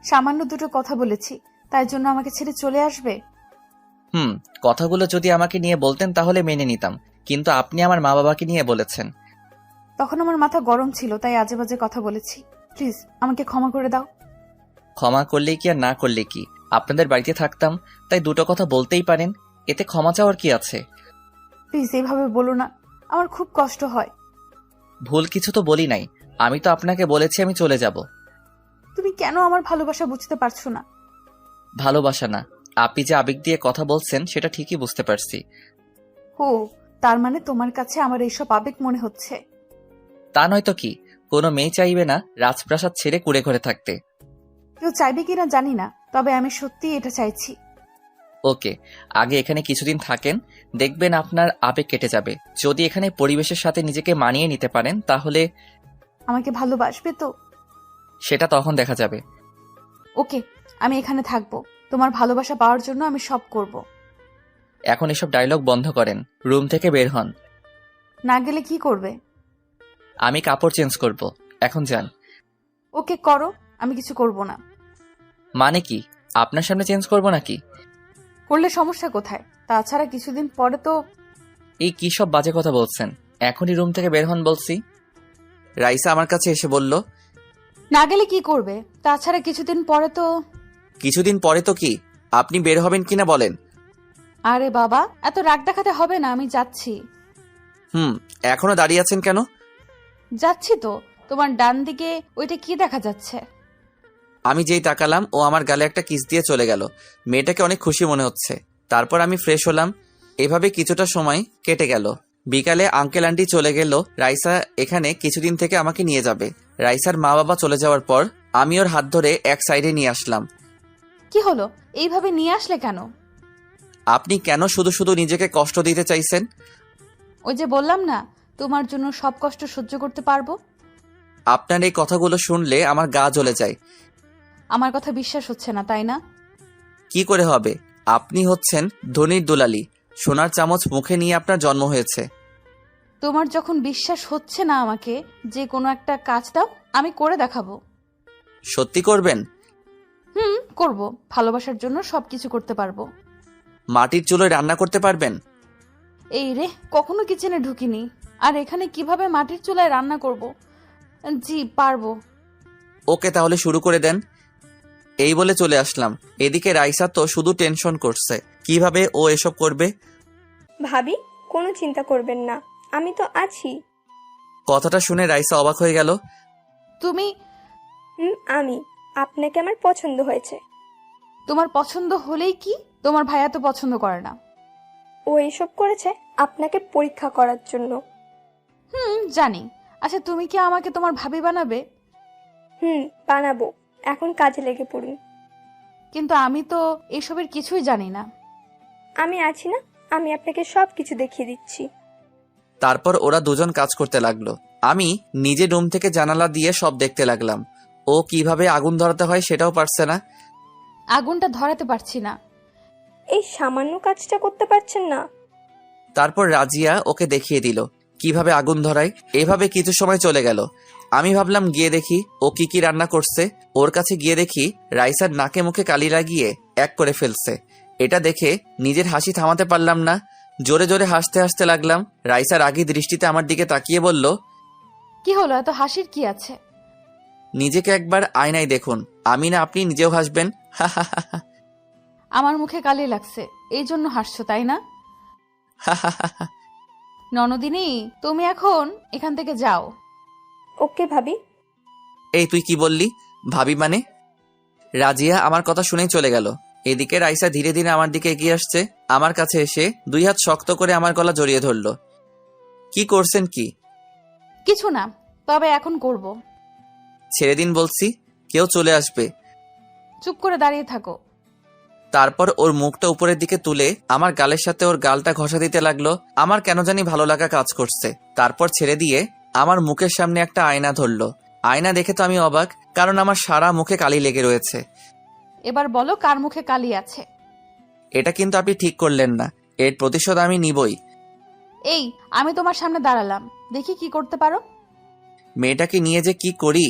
সামান্য দুটো কথা বলেছি, তাই জন্য আমাকে ছেড়ে চলে আসবে? কথাগুলো যদি আমাকে নিয়ে বলতেন তাহলে মেনে নিতাম, কিন্তু আপনি আমার মা বাবাকে নিয়ে বলেছেন। তখন আমার মাথা গরম ছিল, তাই আজে বাজে কথা বলেছি। প্লিজ আমাকে ক্ষমা করে দাও। ক্ষমা করলে কি আর না করলে কি, আপনাদের বাড়িতে থাকতাম, তাই দুটো কথা বলতেই পারেন, এতে ক্ষমা চাওয়ার কি আছে? প্লিজ এইভাবে বলো না, আমার খুব কষ্ট হয়। ভুল কিছু তো বলি নাই, আমি তো আপনাকে বলেছি আমি চলে যাব। তুমি কেন আমার ভালোবাসা বুঝতে পারছো না? ভালোবাসা না, আপনি যে আবেগ দিয়ে কথা বলছেন সেটা ঠিকই বুঝতে পারছি। ও, তার মানে তোমার কাছে আমার এইসব আবেগ মনে হচ্ছে? তা নয় তো কি, কোনো মেয়ে চাইবে না রাজপ্রাসাদ ছেড়ে কুড়ে ঘরে থাকতে। কেউ চাইবে কিনা জানি না, তবে আমি সত্যি এটা চাইছি। ওকে, আগে এখানে কিছুদিন থাকেন, দেখবেন আপনার আবেগ কেটে যাবে। যদি এখানে পরিবেশের সাথে নিজেকে মানিয়ে নিতে পারেন তাহলে। আমাকে ভালোবাসবে তো? সেটা তখন দেখা যাবে। ওকে, আমি এখানে থাকবো। তোমার ভালোবাসা পাওয়ার জন্য আমি সব করব। এখন এসব ডায়লগ বন্ধ করেন, রুম থেকে বের হন। না গেলে কি করবে? আমি কাপড় চেঞ্জ করব, এখন যান। ওকে করো, আমি কিছু করব না। মানে কি, আপনার সামনে চেঞ্জ করব নাকি? করলে সমস্যা কোথায়? তাছাড়া কিছুদিন পরে তো। এই কি সব বাজে কথা বলছেন, এখনই রুম থেকে বের হন বলছি। রাইসা আমার কাছে এসে বলল, না গেলে কি করবে? তাছাড়া কিছুদিন পরে তো। কিছুদিন পরে তো কি, আপনি বের হবেন কিনা বলেন। আরে বাবা, এত রাগ দেখাতে হবে না, আমি যাচ্ছি। এখনো দাঁড়িয়ে আছেন কেন? যাচ্ছি তো। তোমার ডান দিকে ওইটা কি দেখা যাচ্ছে? আমি যেই তাকালাম ও আমার গালে একটা কিস দিয়ে চলে গেল। মেয়েটাকে অনেক খুশি মনে হচ্ছে। তারপর আমি ফ্রেশ হলাম। এভাবে কিছুটা সময় কেটে গেল। বিকালে আঙ্কেল আন্টি চলে গেল। রাইসা এখানে কিছুদিন থেকে আমাকে নিয়ে যাবে। রাইসার মা বাবা চলে যাওয়ার পর আমি ওর হাত ধরে এক সাইডে নিয়ে আসলাম। কি হলো, এইভাবে নিয়ে আসলে কেন? আপনি কেন শুধু শুধু নিজেকে কষ্ট দিতে চাইছেন? ওই যে বললাম না, তোমার জন্য সব কষ্ট সহ্য করতে পারবো। আপনার এই কথাগুলো শুনলে আমার গা জ্বলে যায়। আমার কথা বিশ্বাস হচ্ছে না, তাই না? কি করে হবে, আপনি হচ্ছেন ধনির দুলালি। সোনার চামচ মুখে নিয়ে আপনার জন্ম হয়েছে। তোমার যখন বিশ্বাস হচ্ছে না আমাকে, যে কোনো একটা কাজ দাও, আমি করে দেখাবো। সত্যি করবেন? করব। ভালোবাসার জন্য সবকিছু করতে পারবো। মাটির চুলোয় রান্না করতে পারবেন? এই রে, কখনো কিচেনে ঢুকিনি, আর এখানে কিভাবে মাটির চুলায় রান্না করব? জি পারবো। ওকে, তাহলে শুরু করে দেন। এই বলে চলে আসলাম। এদিকে রাইসা তো শুধু টেনশন করছে, কিভাবে ও এসব করবে। ভাবি, কোনো চিন্তা করবেন না, আমি তো আছি। কথাটা শুনে রাইসা অবাক হয়ে গেল। তুমি আমি। আপনাকে আমার পছন্দ হয়েছে। তোমার পছন্দ হলেই কি? তোমার ভাইয়া তো পছন্দ করে না। ও এসব করেছে আপনাকে পরীক্ষা করার জন্য। জানি। আচ্ছা, তুমি কি আমাকে তোমার ভাবি বানাবে? বানাবো। এখন কাজে লেগে পড়ুন। কিন্তু আমি তো এসবের কিছুই জানি না। আমি আছি না, আমি আপনাকে সব কিছু দেখিয়ে দিচ্ছি। তারপর ওরা দুজন কাজ করতে লাগলো। আমি নিজে রুম থেকে জানালা দিয়ে সব দেখতে লাগলাম। ও কিভাবে আগুন ধরাতে হয় সেটাও পারছে না। আগুনটা ধরাতে পারছি না। এই সামান্য কাজটা করতে পারছেন না? তারপর রাজিয়া ওকে দেখিয়ে দিল কিভাবে আগুন ধরায়। এভাবে কিছু সময় চলে গেল। আমি ভাবলাম গিয়ে দেখি ও কি কি রান্না করছে। ওর কাছে গিয়ে দেখি রাইসার নাকে মুখে কালি লাগিয়ে এক করে ফেলছে। এটা দেখে নিজের হাসি থামাতে পারলাম না। জোরে জোরে হাসতে হাসতে লাগলাম। রাইসার আগি দৃষ্টিতে আমার দিকে তাকিয়ে বলল, কি হলো, এত হাসির কি আছে? নিজেকে একবার আয়নায় দেখুন। আমি না আপনি নিজেও হাসবেন। আমার মুখে কালি লাগছে, এই জন্য হাসছো তাই না? ননদিনী, তুমি এখন এখান থেকে যাও। ওকে ভাবি। এই তুই কি বললি? ভাবি মানে? রাজিয়া আমার কথা শুনেই চলে গেল। এদিকে রাইসা ধীরে ধীরে আমার দিকে এগিয়ে আসছে। আমার কাছে এসে দুই হাত শক্ত করে আমার গলা জড়িয়ে ধরল। কি করছেন কি? কিছু না, তবে এখন করব। ছেড়ে দিন বলছি, কেউ চলে আসবে। চুপ করে দাঁড়িয়ে থাকো। তারপর ওর মুখটা উপরের দিকে তুলে আমার গালের সাথে ওর গালটা ঘষা দিতে লাগলো। আমার কেন জানি ভালো লাগা কাজ করছে। তারপর ছেড়ে দিয়ে আমার মুখের সামনে একটা আয়না ধরলো। আয়না দেখে তো আমি অবাক, কারণ আমার সারা মুখে কালি লেগে রয়েছে। এবার বলো কার মুখে কালি আছে? এটা কিন্তু আপনি ঠিক করলেন না। এর প্রতিশোধ আমি নিবই। এই, আমি তোমার সামনে দাঁড়ালাম, দেখি কি করতে পারো। মেয়েটাকে নিয়ে যে কি করি